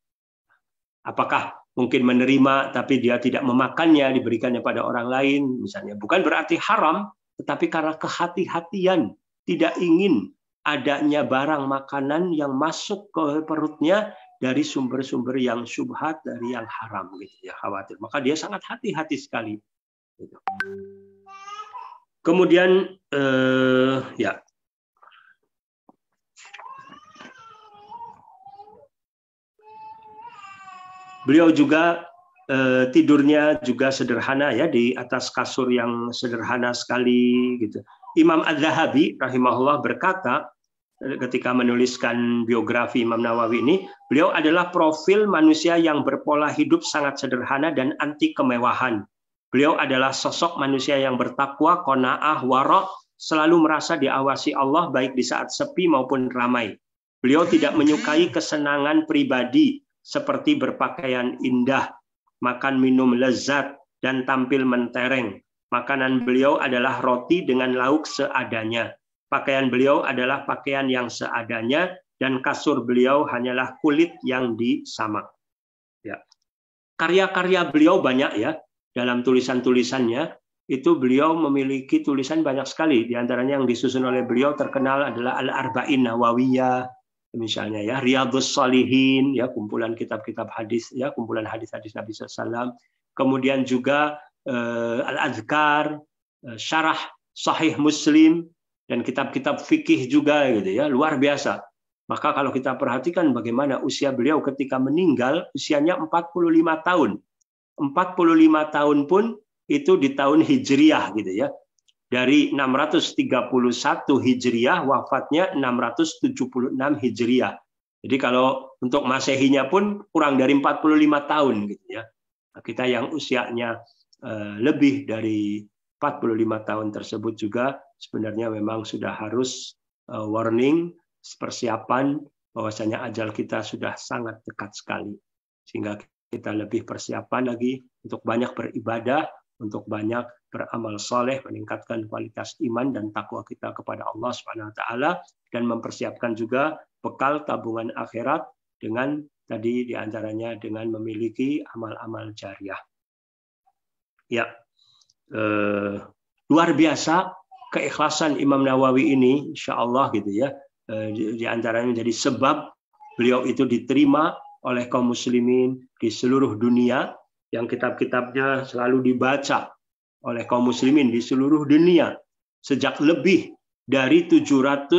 [SPEAKER 2] Apakah mungkin menerima tapi dia tidak memakannya, diberikannya pada orang lain misalnya, bukan berarti haram, tetapi karena kehati-hatian, tidak ingin adanya barang makanan yang masuk ke perutnya dari sumber-sumber yang syubhat, dari yang haram, gitu ya, khawatir. Maka dia sangat hati-hati sekali. Gitu. Kemudian ya, beliau juga tidurnya juga sederhana, ya, di atas kasur yang sederhana sekali, gitu. Imam Az-Zahabi rahimahullah berkata ketika menuliskan biografi Imam Nawawi ini, beliau adalah profil manusia yang berpola hidup sangat sederhana dan anti kemewahan. Beliau adalah sosok manusia yang bertakwa, qanaah, wara', selalu merasa diawasi Allah baik di saat sepi maupun ramai. Beliau tidak menyukai kesenangan pribadi seperti berpakaian indah, makan minum lezat, dan tampil mentereng. Makanan beliau adalah roti dengan lauk seadanya. Pakaian beliau adalah pakaian yang seadanya, dan kasur beliau hanyalah kulit yang disamak. Ya. Karya-karya beliau banyak ya. Dalam tulisan-tulisannya itu beliau memiliki tulisan banyak sekali. Di antaranya yang disusun oleh beliau terkenal adalah Al-Arba'in Nawawiyah, misalnya ya, Riyadhus Shalihin, ya, kumpulan kitab-kitab hadis, ya, kumpulan hadis-hadis Nabi SAW. Kemudian juga Al-Adhkar, Syarah Sahih Muslim, dan kitab-kitab fikih juga, gitu ya, luar biasa. Maka kalau kita perhatikan bagaimana usia beliau ketika meninggal, usianya 45 tahun. 45 tahun pun itu di tahun Hijriyah gitu ya. Dari 631 Hijriyah, wafatnya 676 Hijriyah. Jadi kalau untuk Masehinya pun kurang dari 45 tahun gitu ya. Nah, kita yang usianya lebih dari 45 tahun tersebut juga sebenarnya memang sudah harus warning, persiapan bahwasanya ajal kita sudah sangat dekat sekali. Sehingga kita lebih persiapan lagi untuk banyak beribadah, untuk banyak beramal soleh, meningkatkan kualitas iman dan takwa kita kepada Allah Subhanahu Wa Taala, dan mempersiapkan juga bekal tabungan akhirat dengan tadi diantaranya dengan memiliki amal-amal jariah. Ya, luar biasa keikhlasan Imam Nawawi ini, insya Allah gitu ya. Di antaranya menjadi sebab beliau itu diterima oleh kaum muslimin di seluruh dunia, yang kitab-kitabnya selalu dibaca oleh kaum muslimin di seluruh dunia sejak lebih dari 700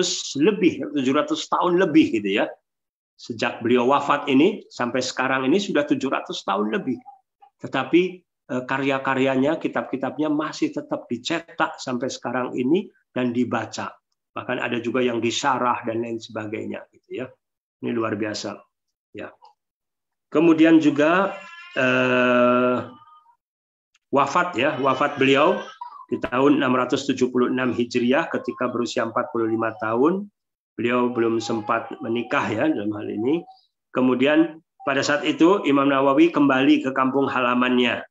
[SPEAKER 2] tahun lebih gitu ya. Sejak beliau wafat ini sampai sekarang ini sudah 700 tahun lebih. Tetapi karya-karyanya, kitab-kitabnya masih tetap dicetak sampai sekarang ini dan dibaca. Bahkan ada juga yang disyarah dan lain sebagainya gitu ya. Ini luar biasa ya. Kemudian juga wafat beliau di tahun 676 Hijriah ketika berusia 45 tahun. Beliau belum sempat menikah ya dalam hal ini. Kemudian pada saat itu Imam Nawawi kembali ke kampung halamannya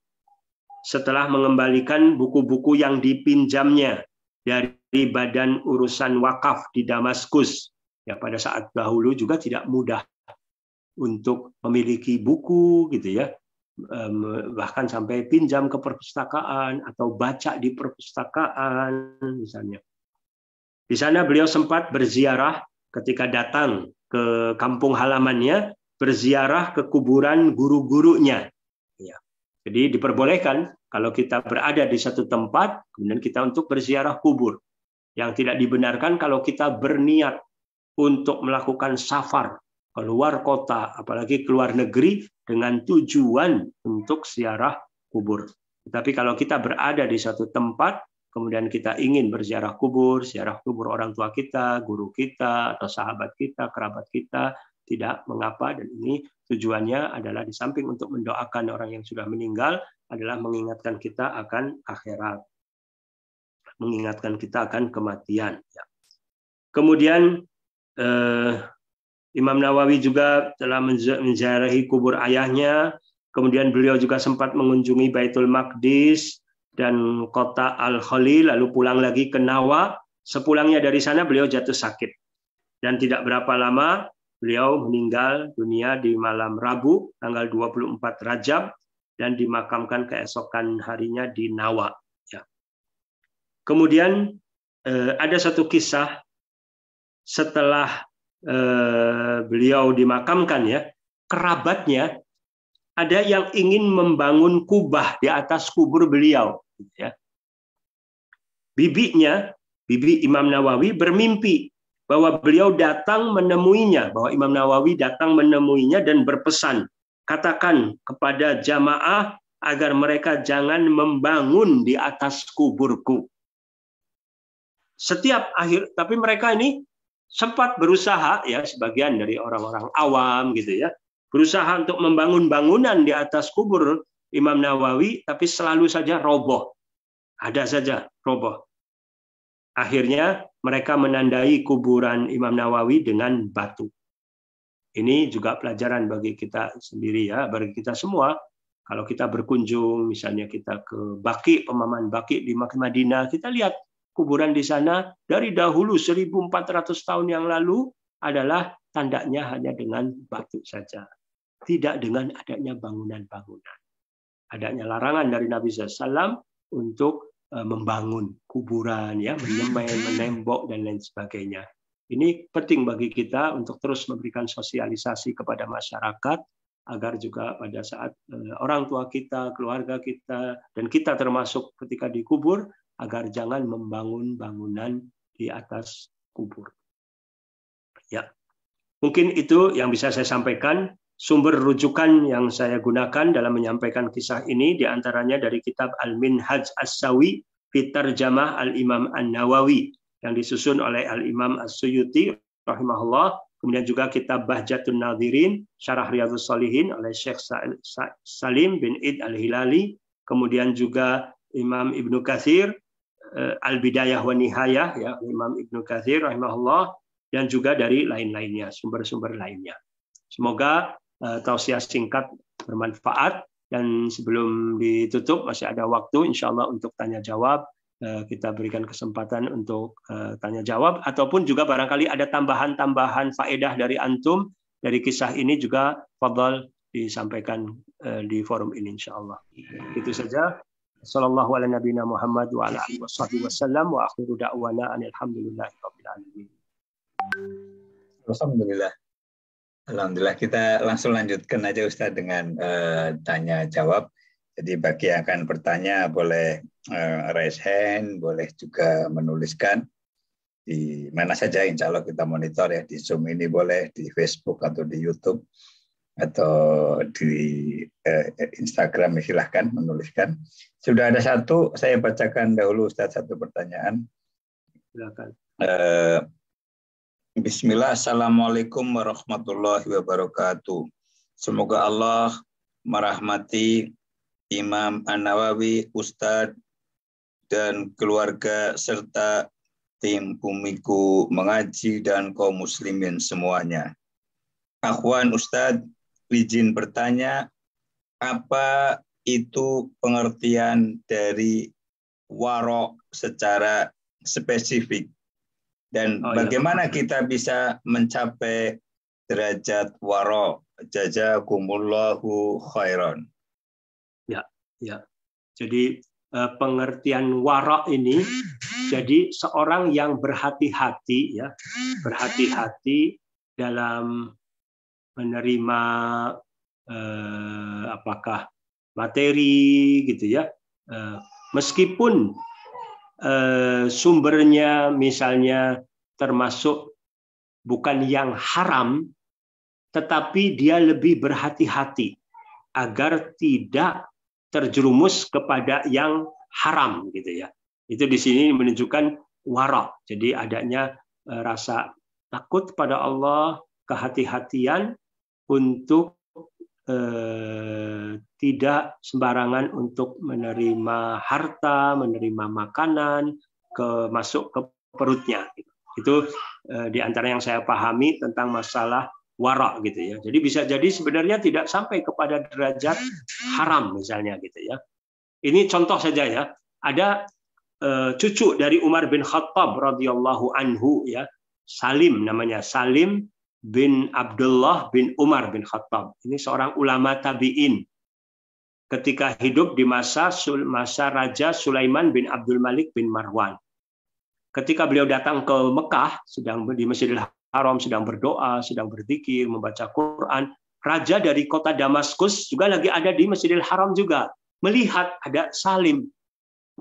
[SPEAKER 2] setelah mengembalikan buku-buku yang dipinjamnya dari Badan Urusan Wakaf di Damaskus. Ya, pada saat dahulu juga tidak mudah untuk memiliki buku gitu ya, bahkan sampai pinjam ke perpustakaan atau baca di perpustakaan misalnya. Di sana beliau sempat berziarah ketika datang ke kampung halamannya, berziarah ke kuburan guru-gurunya. Ya. Jadi diperbolehkan kalau kita berada di satu tempat, kemudian kita untuk berziarah kubur. Yang tidak dibenarkan kalau kita berniat untuk melakukan safar keluar kota, apalagi keluar negeri dengan tujuan untuk ziarah kubur. Tetapi kalau kita berada di satu tempat, kemudian kita ingin berziarah kubur orang tua kita, guru kita, atau sahabat kita, kerabat kita, tidak mengapa. Dan ini tujuannya adalah di samping untuk mendoakan orang yang sudah meninggal, adalah mengingatkan kita akan akhirat, mengingatkan kita akan kematian. Kemudian Imam Nawawi juga telah menziarahi kubur ayahnya. Kemudian beliau juga sempat mengunjungi Baitul Maqdis dan kota Al-Khalil, lalu pulang lagi ke Nawa. Sepulangnya dari sana beliau jatuh sakit. Dan tidak berapa lama beliau meninggal dunia di malam Rabu, tanggal 24 Rajab, dan dimakamkan keesokan harinya di Nawa. Ya. Kemudian ada satu kisah setelah beliau dimakamkan ya, kerabatnya ada yang ingin membangun kubah di atas kubur beliau. Ya. Bibi Imam Nawawi bermimpi bahwa beliau datang menemuinya, bahwa Imam Nawawi datang menemuinya dan berpesan, katakan kepada jamaah agar mereka jangan membangun di atas kuburku. Tapi mereka ini sempat berusaha ya, sebagian dari orang-orang awam gitu ya, berusaha untuk membangun bangunan di atas kubur Imam Nawawi, tapi selalu saja roboh. Ada saja roboh. Akhirnya mereka menandai kuburan Imam Nawawi dengan batu. Ini juga pelajaran bagi kita sendiri ya, bagi kita semua. Kalau kita berkunjung, misalnya kita ke Baqi, pemahaman Baqi di Madinah, kita lihat kuburan di sana dari dahulu 1400 tahun yang lalu adalah tandanya hanya dengan batu saja. tidak dengan adanya bangunan-bangunan. Adanya larangan dari Nabi SAW untuk membangun kuburan, ya, menembok dan lain sebagainya. Ini penting bagi kita untuk terus memberikan sosialisasi kepada masyarakat agar juga pada saat orang tua kita, keluarga kita, dan kita termasuk ketika dikubur, agar jangan membangun bangunan di atas kubur. Ya, mungkin itu yang bisa saya sampaikan. Sumber rujukan yang saya gunakan dalam menyampaikan kisah ini diantaranya dari kitab Al-Minhaj As-Sawi fi Tarjamah Al-Imam An-Nawawi yang disusun oleh Al-Imam As-Suyuti rahimahullah, kemudian juga kitab Bahjatun Nadhirin Syarah Riyadhus Shalihin oleh Syekh Salim bin Id Al-Hilali, kemudian juga Imam Ibnu Katsir Al-Bidayah wa Nihayah, ya, Imam Ibnu Katsir rahimahullah, dan juga dari lain-lainnya, sumber-sumber lainnya. Semoga tausiah singkat bermanfaat, dan sebelum ditutup masih ada waktu insya Allah untuk tanya jawab. Kita berikan kesempatan untuk tanya jawab, ataupun juga barangkali ada tambahan-tambahan faedah dari antum dari kisah ini juga fadhal disampaikan di forum ini insya Allah. Itu saja. Sallallahu ala nabiyina Muhammad wa ala alihi wasallam wa akhiru da'wana alhamdulillahi rabbil alamin.
[SPEAKER 1] Alhamdulillah. Alhamdulillah, kita langsung lanjutkan aja Ustadz dengan tanya jawab. Jadi bagi yang akan bertanya boleh raise hand, boleh juga menuliskan di mana saja, insya Allah kita monitor ya, di Zoom ini boleh, di Facebook atau di YouTube atau di Instagram, silahkan menuliskan. Sudah ada satu, saya bacakan dahulu Ustadz satu pertanyaan.
[SPEAKER 2] Silakan.
[SPEAKER 1] Bismillah, Assalamualaikum warahmatullahi wabarakatuh. Semoga Allah merahmati Imam An-Nawawi, Ustadz, dan keluarga, serta tim Bumiku Mengaji dan kaum muslimin semuanya. Akhwan Ustadz, izin bertanya, apa itu pengertian dari waro secara spesifik? Dan bagaimana kita bisa mencapai derajat waro? Jazakumullahu khairan.
[SPEAKER 2] Ya. Jadi pengertian waro ini, jadi seorang yang berhati-hati, ya, berhati-hati dalam menerima apakah materi gitu ya, meskipun sumbernya misalnya termasuk bukan yang haram, tetapi dia lebih berhati-hati agar tidak terjerumus kepada yang haram gitu ya. Itu di sini menunjukkan wara. Jadi adanya rasa takut pada Allah, kehati-hatian untuk tidak sembarangan untuk menerima harta, menerima makanan masuk ke perutnya. Itu di antara yang saya pahami tentang masalah wara gitu ya. Jadi bisa jadi sebenarnya tidak sampai kepada derajat haram misalnya gitu ya. Ini contoh saja ya. Ada cucu dari Umar bin Khattab radhiyallahu anhu ya, Salim namanya, Salim bin Abdullah bin Umar bin Khattab. Ini seorang ulama tabi'in. Ketika hidup di masa Raja Sulaiman bin Abdul Malik bin Marwan. Ketika beliau datang ke Mekah, sedang di Masjidil Haram, sedang berdoa, sedang berzikir, membaca Quran. Raja dari kota Damaskus juga lagi ada di Masjidil Haram juga. Melihat ada Salim.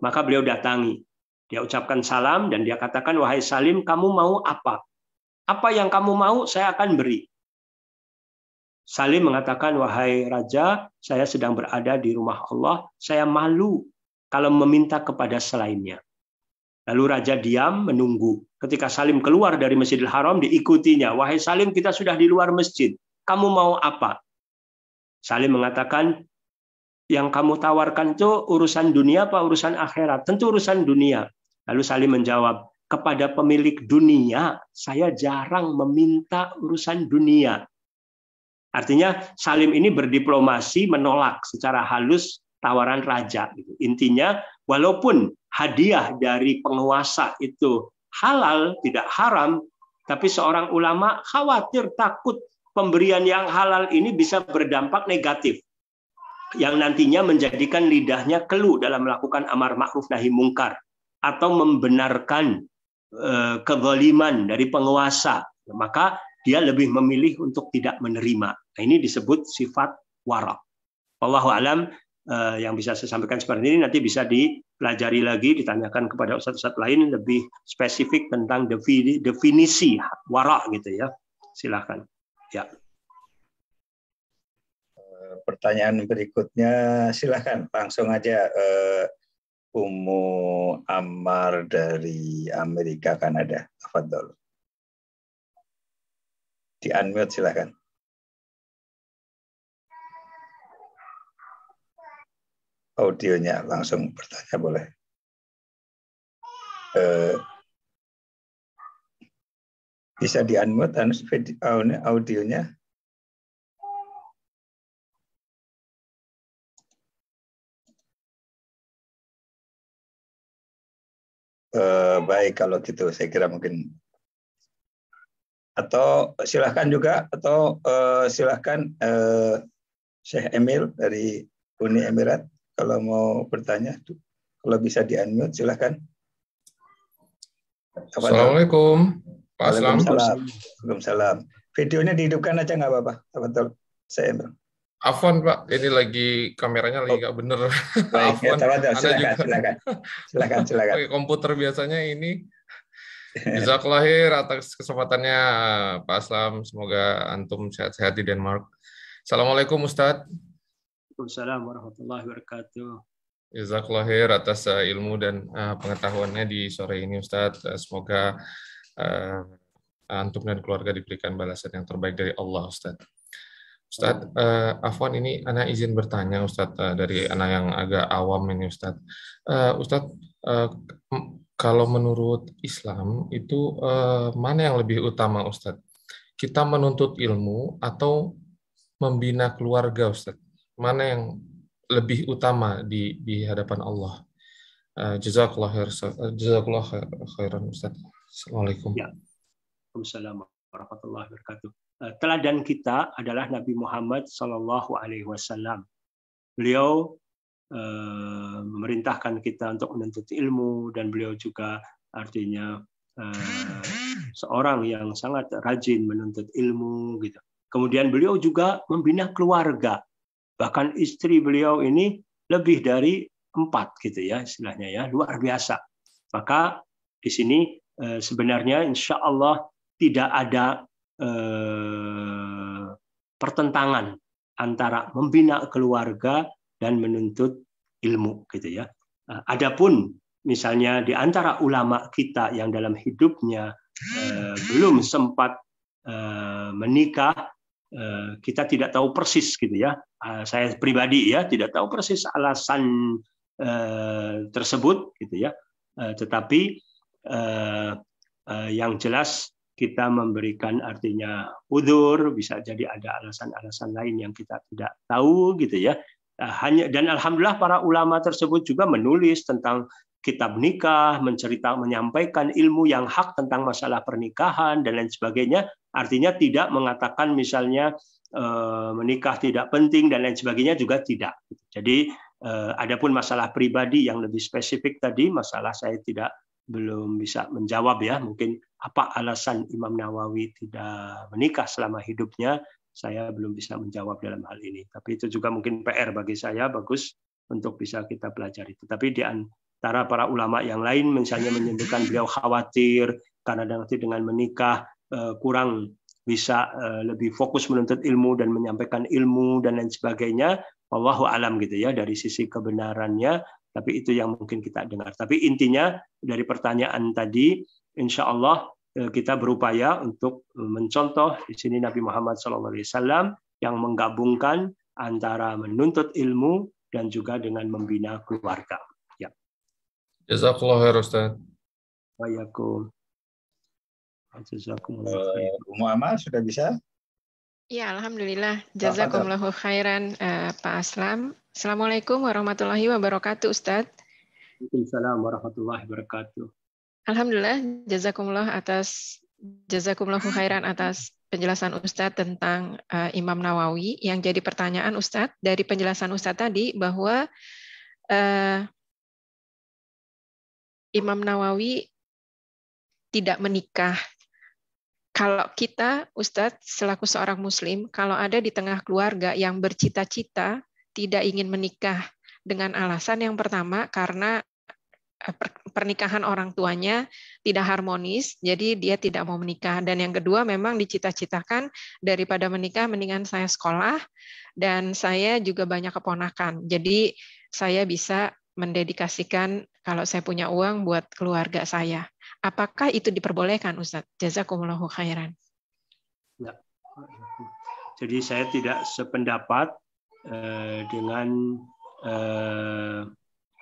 [SPEAKER 2] Maka beliau datangi. Dia ucapkan salam dan dia katakan, wahai Salim, kamu mau apa? Apa yang kamu mau, saya akan beri. Salim mengatakan, wahai Raja, saya sedang berada di rumah Allah, saya malu kalau meminta kepada selainnya. Lalu Raja diam menunggu. Ketika Salim keluar dari Masjidil Haram, diikutinya. Wahai Salim, kita sudah di luar masjid. Kamu mau apa? Salim mengatakan, yang kamu tawarkan itu urusan dunia apa urusan akhirat? Tentu urusan dunia. Lalu Salim menjawab, kepada pemilik dunia, saya jarang meminta urusan dunia. Artinya Salim ini berdiplomasi menolak secara halus tawaran raja. Intinya, walaupun hadiah dari penguasa itu halal, tidak haram, tapi seorang ulama khawatir, takut pemberian yang halal ini bisa berdampak negatif yang nantinya menjadikan lidahnya keluh dalam melakukan amar ma'ruf nahi mungkar atau membenarkan kezaliman dari penguasa, maka dia lebih memilih untuk tidak menerima. Nah, ini disebut sifat wara. Wallahu alam, yang bisa saya sampaikan seperti ini, nanti bisa dipelajari lagi, ditanyakan kepada ustadz-ustadz lain lebih spesifik tentang definisi wara gitu ya. Silakan. Ya.
[SPEAKER 1] Pertanyaan berikutnya, silakan langsung aja. Ummu Ammar dari Amerika Kanada. Tafadhol. Di unmute silakan. Audionya langsung bertanya boleh. Bisa di unmute audionya. Baik, kalau gitu saya kira mungkin, atau silahkan juga, atau silahkan Syekh Emil dari Uni Emirat kalau mau bertanya, kalau bisa di unmute silahkan.
[SPEAKER 3] Assalamualaikum Pak Aslam.
[SPEAKER 1] Waalaikumsalam. Videonya dihidupkan aja nggak apa-apa. Betul, Syekh Emil.
[SPEAKER 3] Afwan Pak, ini lagi kameranya lagi nggak bener.
[SPEAKER 1] Baik,
[SPEAKER 3] Afwan,
[SPEAKER 1] silakan.
[SPEAKER 3] Pakai komputer biasanya ini. Jazakallah khair atas kesempatannya Pak Aslam. Semoga antum sehat-sehat di Denmark. Assalamualaikum Ustadz.
[SPEAKER 2] Waalaikumsalam warahmatullahi wabarakatuh.
[SPEAKER 3] Jazakallah khair atas ilmu dan pengetahuannya di sore ini Ustadz. Semoga antum dan keluarga diberikan balasan yang terbaik dari Allah Ustadz. Ustadz, Afwan ini anak izin bertanya Ustadz, dari anak yang agak awam ini Ustadz. Ustadz, kalau menurut Islam itu mana yang lebih utama Ustadz? Kita menuntut ilmu atau membina keluarga Ustadz? Mana yang lebih utama di hadapan Allah? Jazakallah khairan Ustadz. Assalamualaikum.
[SPEAKER 2] Ya. Waalaikumsalam warahmatullahi wabarakatuh. Teladan kita adalah Nabi Muhammad Sallallahu Alaihi Wasallam. Beliau memerintahkan kita untuk menuntut ilmu, dan beliau juga artinya seorang yang sangat rajin menuntut ilmu gitu. Kemudian beliau juga membina keluarga, bahkan istri beliau ini lebih dari 4 gitu ya istilahnya ya, luar biasa. Maka di sini sebenarnya insya Allah tidak ada pertentangan antara membina keluarga dan menuntut ilmu gitu ya. Adapun misalnya di antara ulama kita yang dalam hidupnya belum sempat menikah, kita tidak tahu persis gitu ya. Saya pribadi ya tidak tahu persis alasan tersebut gitu ya. Tetapi yang jelas kita memberikan artinya udzur, bisa jadi ada alasan-alasan lain yang kita tidak tahu gitu ya. Dan alhamdulillah para ulama tersebut juga menulis tentang kitab nikah, menyampaikan ilmu yang hak tentang masalah pernikahan dan lain sebagainya. Artinya tidak mengatakan misalnya menikah tidak penting dan lain sebagainya, juga tidak. Jadi adapun masalah pribadi yang lebih spesifik tadi, masalah saya belum bisa menjawab ya, mungkin apa alasan Imam Nawawi tidak menikah selama hidupnya, saya belum bisa menjawab dalam hal ini. Tapi itu juga mungkin PR bagi saya, bagus untuk bisa kita pelajari. Tetapi di antara para ulama yang lain misalnya menyebutkan beliau khawatir karena nanti dengan menikah kurang bisa lebih fokus menuntut ilmu dan menyampaikan ilmu dan lain sebagainya. Wallahu alam gitu ya dari sisi kebenarannya. Tapi itu yang mungkin kita dengar. Tapi intinya dari pertanyaan tadi, insya Allah kita berupaya untuk mencontoh di sini Nabi Muhammad SAW yang menggabungkan antara menuntut ilmu dan juga dengan membina keluarga. Ya.
[SPEAKER 3] Jazakallah khair Ustaz.
[SPEAKER 2] Waalaikumsalam.
[SPEAKER 1] Ummu Amal sudah bisa?
[SPEAKER 4] Ya, alhamdulillah. Jazakumullahu khairan Pak Aslam. Assalamualaikum warahmatullahi wabarakatuh, Ustaz.
[SPEAKER 2] Waalaikumsalam warahmatullahi wabarakatuh.
[SPEAKER 4] Alhamdulillah, jazakumullahu khairan atas penjelasan Ustadz tentang Imam Nawawi. Yang jadi pertanyaan Ustadz, dari penjelasan Ustadz tadi bahwa Imam Nawawi tidak menikah. Kalau kita, Ustadz, selaku seorang Muslim, kalau ada di tengah keluarga yang bercita-cita tidak ingin menikah dengan alasan yang pertama karena pernikahan orang tuanya tidak harmonis, jadi dia tidak mau menikah. Dan yang kedua memang dicita-citakan daripada menikah, mendingan saya sekolah dan saya juga banyak keponakan. Jadi saya bisa mendedikasikan kalau saya punya uang buat keluarga saya. Apakah itu diperbolehkan, Ustadz? Jazakumullahu khairan.
[SPEAKER 2] Ya. Jadi saya tidak sependapat dengan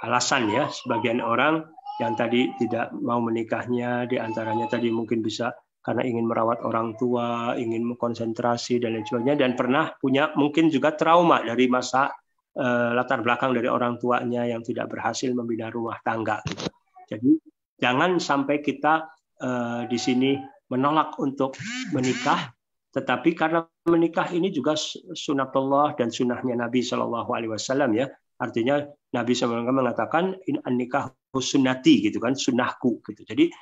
[SPEAKER 2] alasan ya sebagian orang yang tadi tidak mau menikahnya, diantaranya tadi mungkin bisa karena ingin merawat orang tua, ingin mengkonsentrasi dan lain sebagainya, dan pernah punya mungkin juga trauma dari masa latar belakang dari orang tuanya yang tidak berhasil membina rumah tangga. Gitu. Jadi jangan sampai kita di sini menolak untuk menikah, tetapi karena menikah ini juga sunatullah dan sunnahnya Nabi Shallallahu Alaihi Wasallam ya. Artinya Nabi SAW mengatakan in an-nikah sunnati gitu kan, sunnahku gitu. Jadi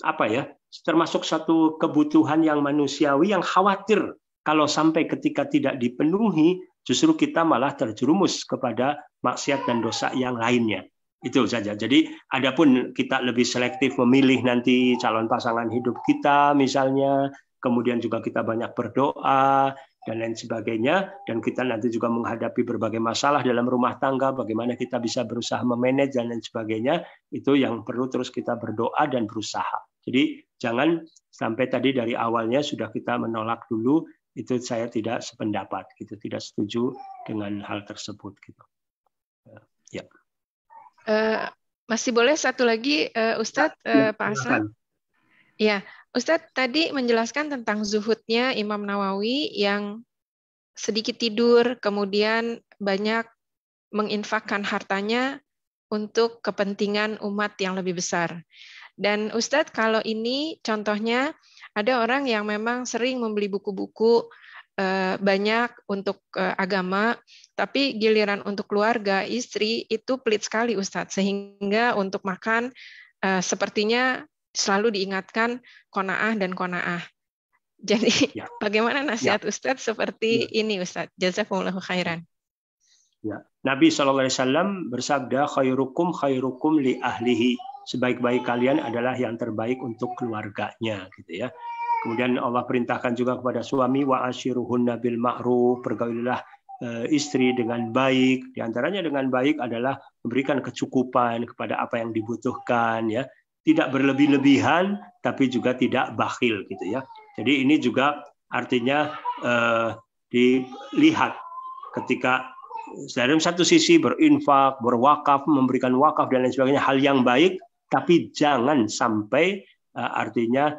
[SPEAKER 2] apa ya? Termasuk satu kebutuhan yang manusiawi yang khawatir kalau sampai ketika tidak dipenuhi justru kita malah terjerumus kepada maksiat dan dosa yang lainnya. Itu saja. Jadi adapun kita lebih selektif memilih nanti calon pasangan hidup kita misalnya, kemudian juga kita banyak berdoa dan lain sebagainya, dan kita nanti juga menghadapi berbagai masalah dalam rumah tangga, bagaimana kita bisa berusaha memanage dan lain sebagainya, itu yang perlu terus kita berdoa dan berusaha. Jadi jangan sampai tadi dari awalnya sudah kita menolak dulu, itu saya tidak sependapat, gitu, tidak setuju dengan hal tersebut. Gitu. Ya.
[SPEAKER 4] Masih boleh satu lagi, Ustadz, Pak Aslam? Ya, Ustadz tadi menjelaskan tentang zuhudnya Imam Nawawi yang sedikit tidur, kemudian banyak menginfakkan hartanya untuk kepentingan umat yang lebih besar. Dan Ustadz, kalau ini contohnya ada orang yang memang sering membeli buku-buku banyak untuk agama, tapi giliran untuk keluarga, istri itu pelit sekali Ustadz, sehingga untuk makan sepertinya selalu diingatkan qanaah dan qanaah. Jadi bagaimana nasihat Ustadz seperti ini Ustadz? Jazakumullahu khairan.
[SPEAKER 2] Ya. Nabi SAW bersabda khairukum khairukum li ahlihi. Sebaik-baik kalian adalah yang terbaik untuk keluarganya, gitu ya. Kemudian Allah perintahkan juga kepada suami wa ashiruhunna bil ma'ruf, pergaulilah istri dengan baik. Di antaranya dengan baik adalah memberikan kecukupan kepada apa yang dibutuhkan ya. Tidak berlebih-lebihan tapi juga tidak bakhil gitu ya. Jadi ini juga artinya dilihat ketika dari satu sisi berinfak, berwakaf, memberikan wakaf dan lain sebagainya, hal yang baik, tapi jangan sampai artinya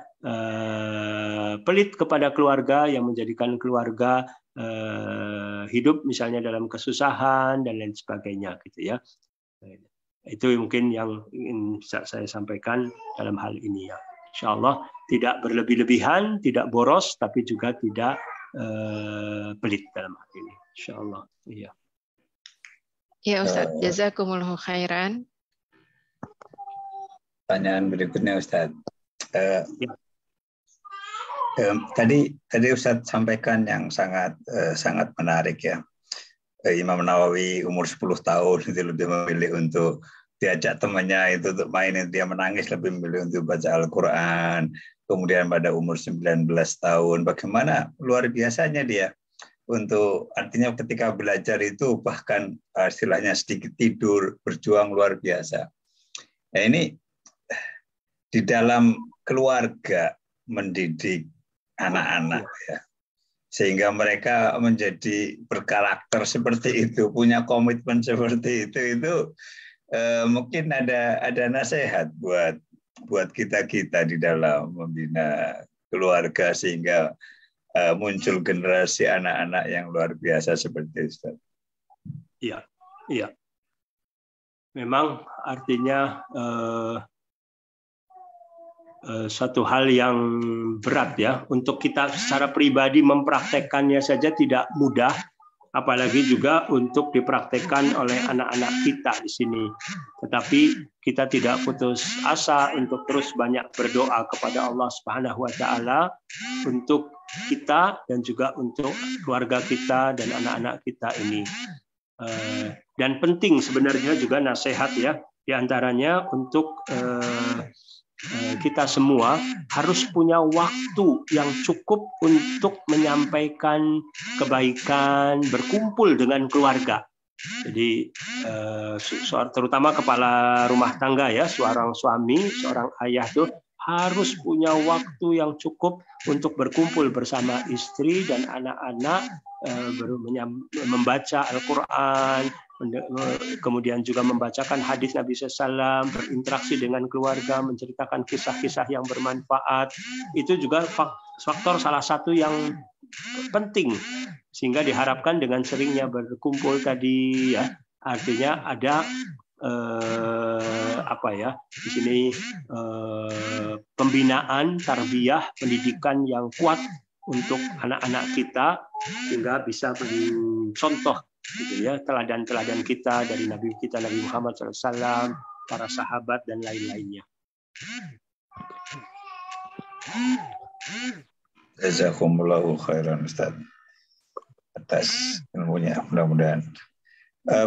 [SPEAKER 2] pelit kepada keluarga yang menjadikan keluarga hidup misalnya dalam kesusahan dan lain sebagainya gitu ya. Itu mungkin yang ingin bisa saya sampaikan dalam hal ini ya. Insya Allah tidak berlebih-lebihan, tidak boros, tapi juga tidak pelit dalam hal ini. Insya Allah. Iya.
[SPEAKER 4] Ya Ustaz, jazakumullahu khairan.
[SPEAKER 1] Pertanyaan berikutnya Ustaz. Tadi Ustaz sampaikan yang sangat menarik ya. Imam Nawawi umur 10 tahun itu lebih memilih untuk diajak temannya itu untuk main, dia menangis lebih memilih untuk baca Al-Quran. Kemudian pada umur 19 tahun, bagaimana luar biasanya dia untuk artinya ketika belajar itu bahkan istilahnya sedikit tidur, berjuang luar biasa. Nah ini di dalam keluarga mendidik anak-anak ya, sehingga mereka menjadi berkarakter seperti itu, punya komitmen seperti itu mungkin ada nasihat buat kita di dalam membina keluarga sehingga muncul generasi anak-anak yang luar biasa seperti itu.
[SPEAKER 2] Iya, iya. Memang artinya satu hal yang berat ya untuk kita secara pribadi mempraktekkannya saja tidak mudah, apalagi juga untuk dipraktekkan oleh anak-anak kita di sini. Tetapi kita tidak putus asa untuk terus banyak berdoa kepada Allah Subhanahu wa taala untuk kita dan juga untuk keluarga kita dan anak-anak kita ini. Dan penting sebenarnya juga nasihat ya, di antaranya untuk kita semua harus punya waktu yang cukup untuk menyampaikan kebaikan, berkumpul dengan keluarga. Jadi terutama kepala rumah tangga ya, seorang suami, seorang ayah tuh harus punya waktu yang cukup untuk berkumpul bersama istri dan anak-anak, membaca Al-Quran, kemudian juga membacakan hadis Nabi SAW, berinteraksi dengan keluarga, menceritakan kisah-kisah yang bermanfaat. Itu juga faktor salah satu yang penting, sehingga diharapkan dengan seringnya berkumpul tadi ya, artinya ada di sini pembinaan, tarbiyah, pendidikan yang kuat untuk anak-anak kita sehingga bisa mencontoh gitu ya, teladan-teladan kita dari Nabi kita Nabi Muhammad SAW, para sahabat dan lain-lainnya.
[SPEAKER 1] Jazakumullahu khairan Ustaz atas ilmunya, mudah-mudahan.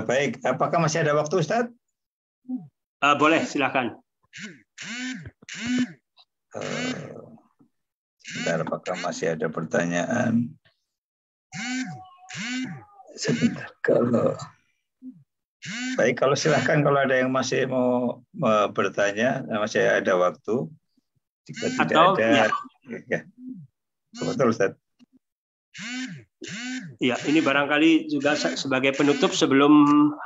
[SPEAKER 1] Baik, apakah masih ada waktu Ustaz?
[SPEAKER 2] Boleh, silakan.
[SPEAKER 1] Sebentar, apakah masih ada pertanyaan? Sebentar, kalau silakan, kalau ada yang masih mau bertanya, masih ada waktu. Jika tidak ada, ya. Betul Ustaz.
[SPEAKER 2] Ya, ini barangkali juga sebagai penutup sebelum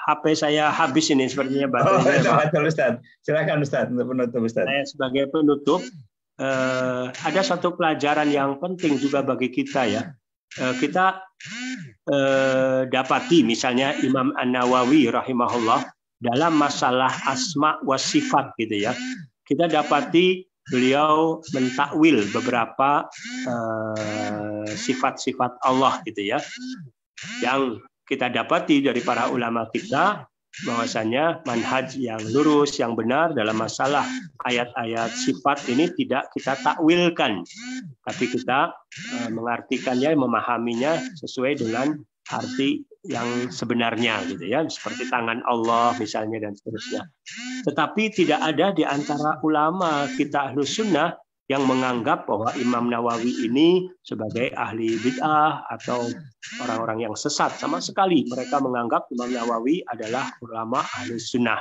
[SPEAKER 2] HP saya habis ini sepertinya baterainya.
[SPEAKER 1] Betul Ustaz. Silakan Ustaz untuk penutup Ustaz.
[SPEAKER 2] Saya sebagai penutup ada satu pelajaran yang penting juga bagi kita ya. Kita dapati misalnya Imam An-Nawawi rahimahullah dalam masalah asma wa sifat gitu ya. Kita dapati beliau mentakwil beberapa sifat-sifat Allah gitu ya. Yang kita dapati dari para ulama kita bahwasanya manhaj yang lurus, yang benar dalam masalah ayat-ayat sifat ini tidak kita takwilkan, tapi kita mengartikannya, memahaminya sesuai dengan arti yang sebenarnya gitu ya, seperti tangan Allah misalnya dan seterusnya. Tetapi tidak ada di antara ulama kita Ahlus Sunnah yang menganggap bahwa Imam Nawawi ini sebagai ahli bid'ah atau orang-orang yang sesat. Sama sekali mereka menganggap Imam Nawawi adalah ulama Ahlus Sunnah.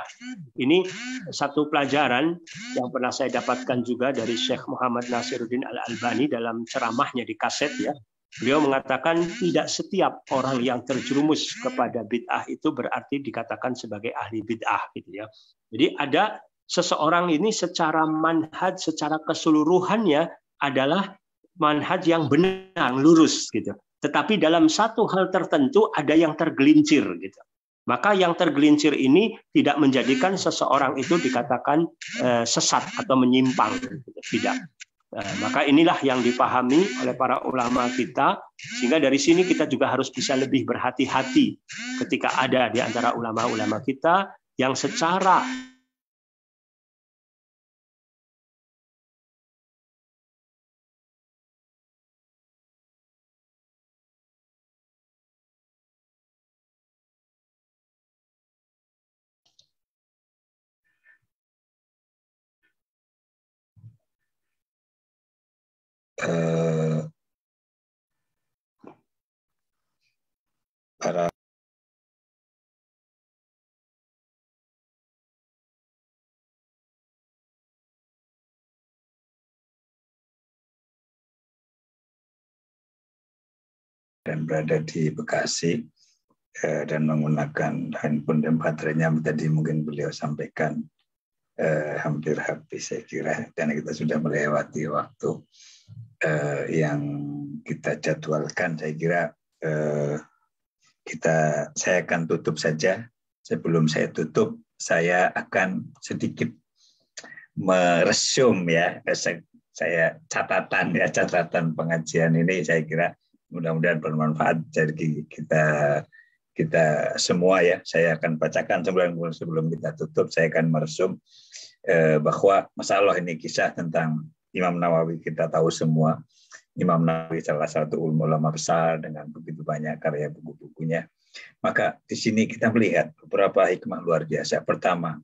[SPEAKER 2] Ini satu pelajaran yang pernah saya dapatkan juga dari Syekh Muhammad Nasiruddin Al-Albani dalam ceramahnya di kaset ya. Beliau mengatakan tidak setiap orang yang terjerumus kepada bid'ah itu berarti dikatakan sebagai ahli bid'ah gitu ya. Jadi ada seseorang ini secara manhaj, secara keseluruhannya adalah manhaj yang benar, lurus gitu. Tetapi dalam satu hal tertentu ada yang tergelincir gitu. Maka yang tergelincir ini tidak menjadikan seseorang itu dikatakan sesat atau menyimpang gitu. Tidak. Maka inilah yang dipahami oleh para ulama kita, sehingga dari sini kita juga harus bisa lebih berhati-hati ketika ada di antara ulama-ulama kita yang secara
[SPEAKER 1] para dan berada di Bekasi dan menggunakan handphone dan baterainya tadi mungkin beliau sampaikan hampir habis saya kira, dan kita sudah melewati waktu yang kita jadwalkan. Saya kira saya akan tutup saja. Sebelum saya tutup, saya akan sedikit meresum ya, saya catatan pengajian ini, saya kira mudah-mudahan bermanfaat dari kita semua ya. Saya akan bacakan sebelum kita tutup, saya akan meresum bahwa masalah ini kisah tentang Imam Nawawi. Kita tahu semua Imam Nawawi salah satu ulama besar dengan begitu banyak karya buku-bukunya. Maka di sini kita melihat beberapa hikmah luar biasa. Pertama,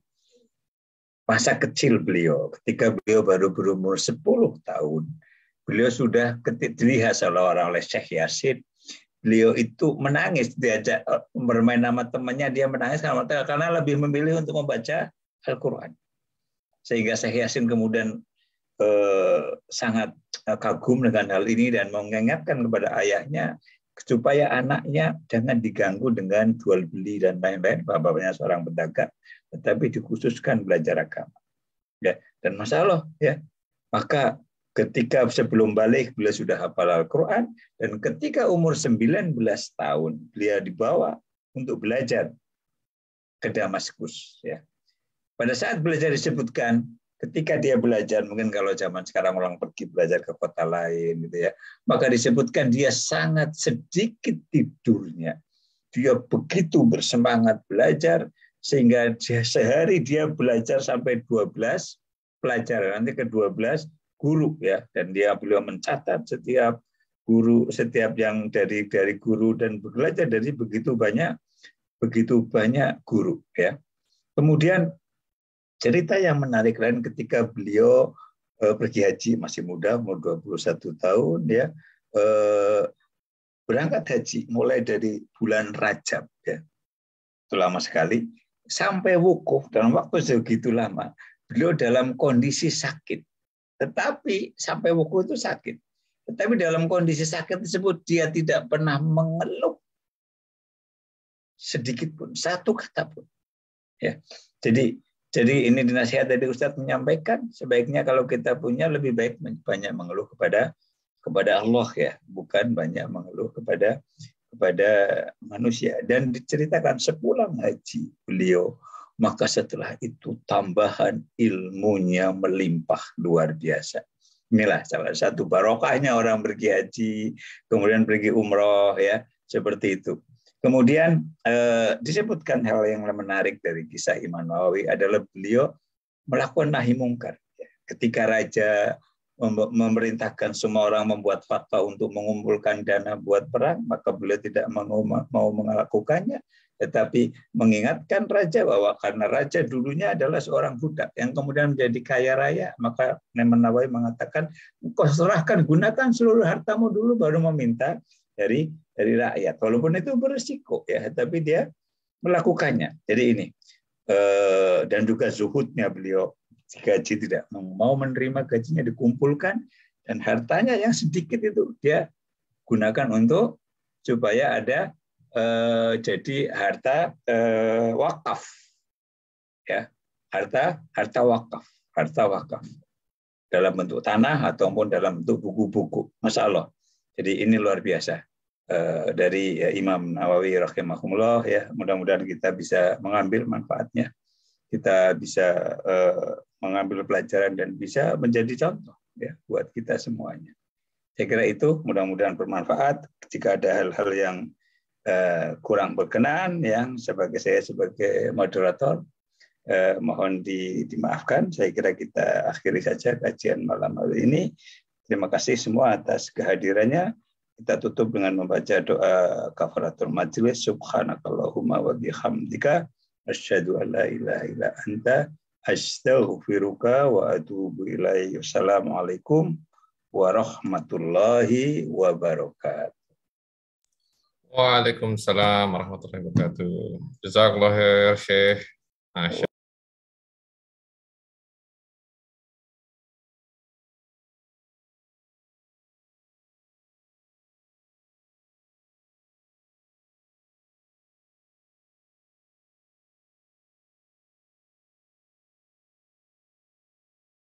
[SPEAKER 1] masa kecil beliau, ketika beliau baru berumur 10 tahun, beliau sudah dilihat seolah-olah oleh Syekh Yasin. Beliau itu menangis, diajak bermain sama temannya, dia menangis karena lebih memilih untuk membaca Al-Quran. Sehingga Syekh Yasin kemudian sangat kagum dengan hal ini dan mengingatkan kepada ayahnya supaya anaknya jangan diganggu dengan jual beli dan lain-lain. Bapaknya seorang pedagang, tetapi dikhususkan belajar agama. Ya, dan masalah ya, maka ketika sebelum balik beliau sudah hafal Al-Quran, dan ketika umur 19 tahun beliau dibawa untuk belajar ke Damaskus. Ya. Pada saat belajar disebutkan, ketika dia belajar, mungkin kalau zaman sekarang orang pergi belajar ke kota lain, gitu ya, maka disebutkan dia sangat sedikit tidurnya. Dia begitu bersemangat belajar, sehingga sehari dia belajar sampai 12 pelajaran, nanti ke-12 guru ya, dan beliau mencatat setiap guru, setiap yang dari guru, dan belajar dari begitu banyak guru ya. Kemudian cerita yang menarik lain ketika beliau pergi haji, masih muda, umur 21 tahun ya, berangkat haji mulai dari bulan Rajab ya. Itu lama sekali sampai wukuf dalam waktu segitu lama. Beliau dalam kondisi sakit. Tetapi sampai wukuf itu sakit. Tetapi dalam kondisi sakit tersebut dia tidak pernah mengeluh sedikit pun, satu kata pun. Ya. Jadi ini dinasihat dari Ustadz menyampaikan, sebaiknya kalau kita punya lebih baik banyak mengeluh kepada Allah ya, bukan banyak mengeluh kepada manusia. Dan diceritakan sepulang haji beliau, maka setelah itu tambahan ilmunya melimpah luar biasa. Inilah salah satu barokahnya orang pergi haji, kemudian pergi umroh ya, seperti itu. Kemudian disebutkan hal yang menarik dari kisah Imam Nawawi adalah beliau melakukan nahi mungkar. Ketika raja memerintahkan semua orang membuat fatwa untuk mengumpulkan dana buat perang, maka beliau tidak mau melakukannya, tetapi mengingatkan raja bahwa karena raja dulunya adalah seorang budak yang kemudian menjadi kaya raya, maka Imam Nawawi mengatakan, kau serahkan, gunakan seluruh hartamu dulu baru meminta dari rakyat, walaupun itu berisiko ya, tapi dia melakukannya. Jadi ini dan juga zuhudnya beliau, gaji tidak mau menerima, gajinya dikumpulkan, dan hartanya yang sedikit itu dia gunakan untuk supaya ada jadi harta wakaf ya, harta wakaf dalam bentuk tanah ataupun dalam bentuk buku-buku. Masya Allah. Jadi ini luar biasa dari Imam Nawawi rahimahullah ya. Mudah-mudahan kita bisa mengambil manfaatnya, kita bisa mengambil pelajaran dan bisa menjadi contoh ya buat kita semuanya. Saya kira itu mudah-mudahan bermanfaat. Jika ada hal-hal yang kurang berkenan, yang saya sebagai moderator mohon dimaafkan. Saya kira kita akhiri saja kajian malam hari ini. Terima kasih semua atas kehadirannya. Kita tutup dengan membaca doa kafaratul majlis. Subhanakallahumma wa bihamdika asyhadu an la ilaha illa anta astaghfiruka wa atubu ilaik. Wassalamualaikum warahmatullahi wabarakatuh.
[SPEAKER 3] Waalaikumsalam warahmatullahi wabarakatuh. Jazakallahu khair, Syekh.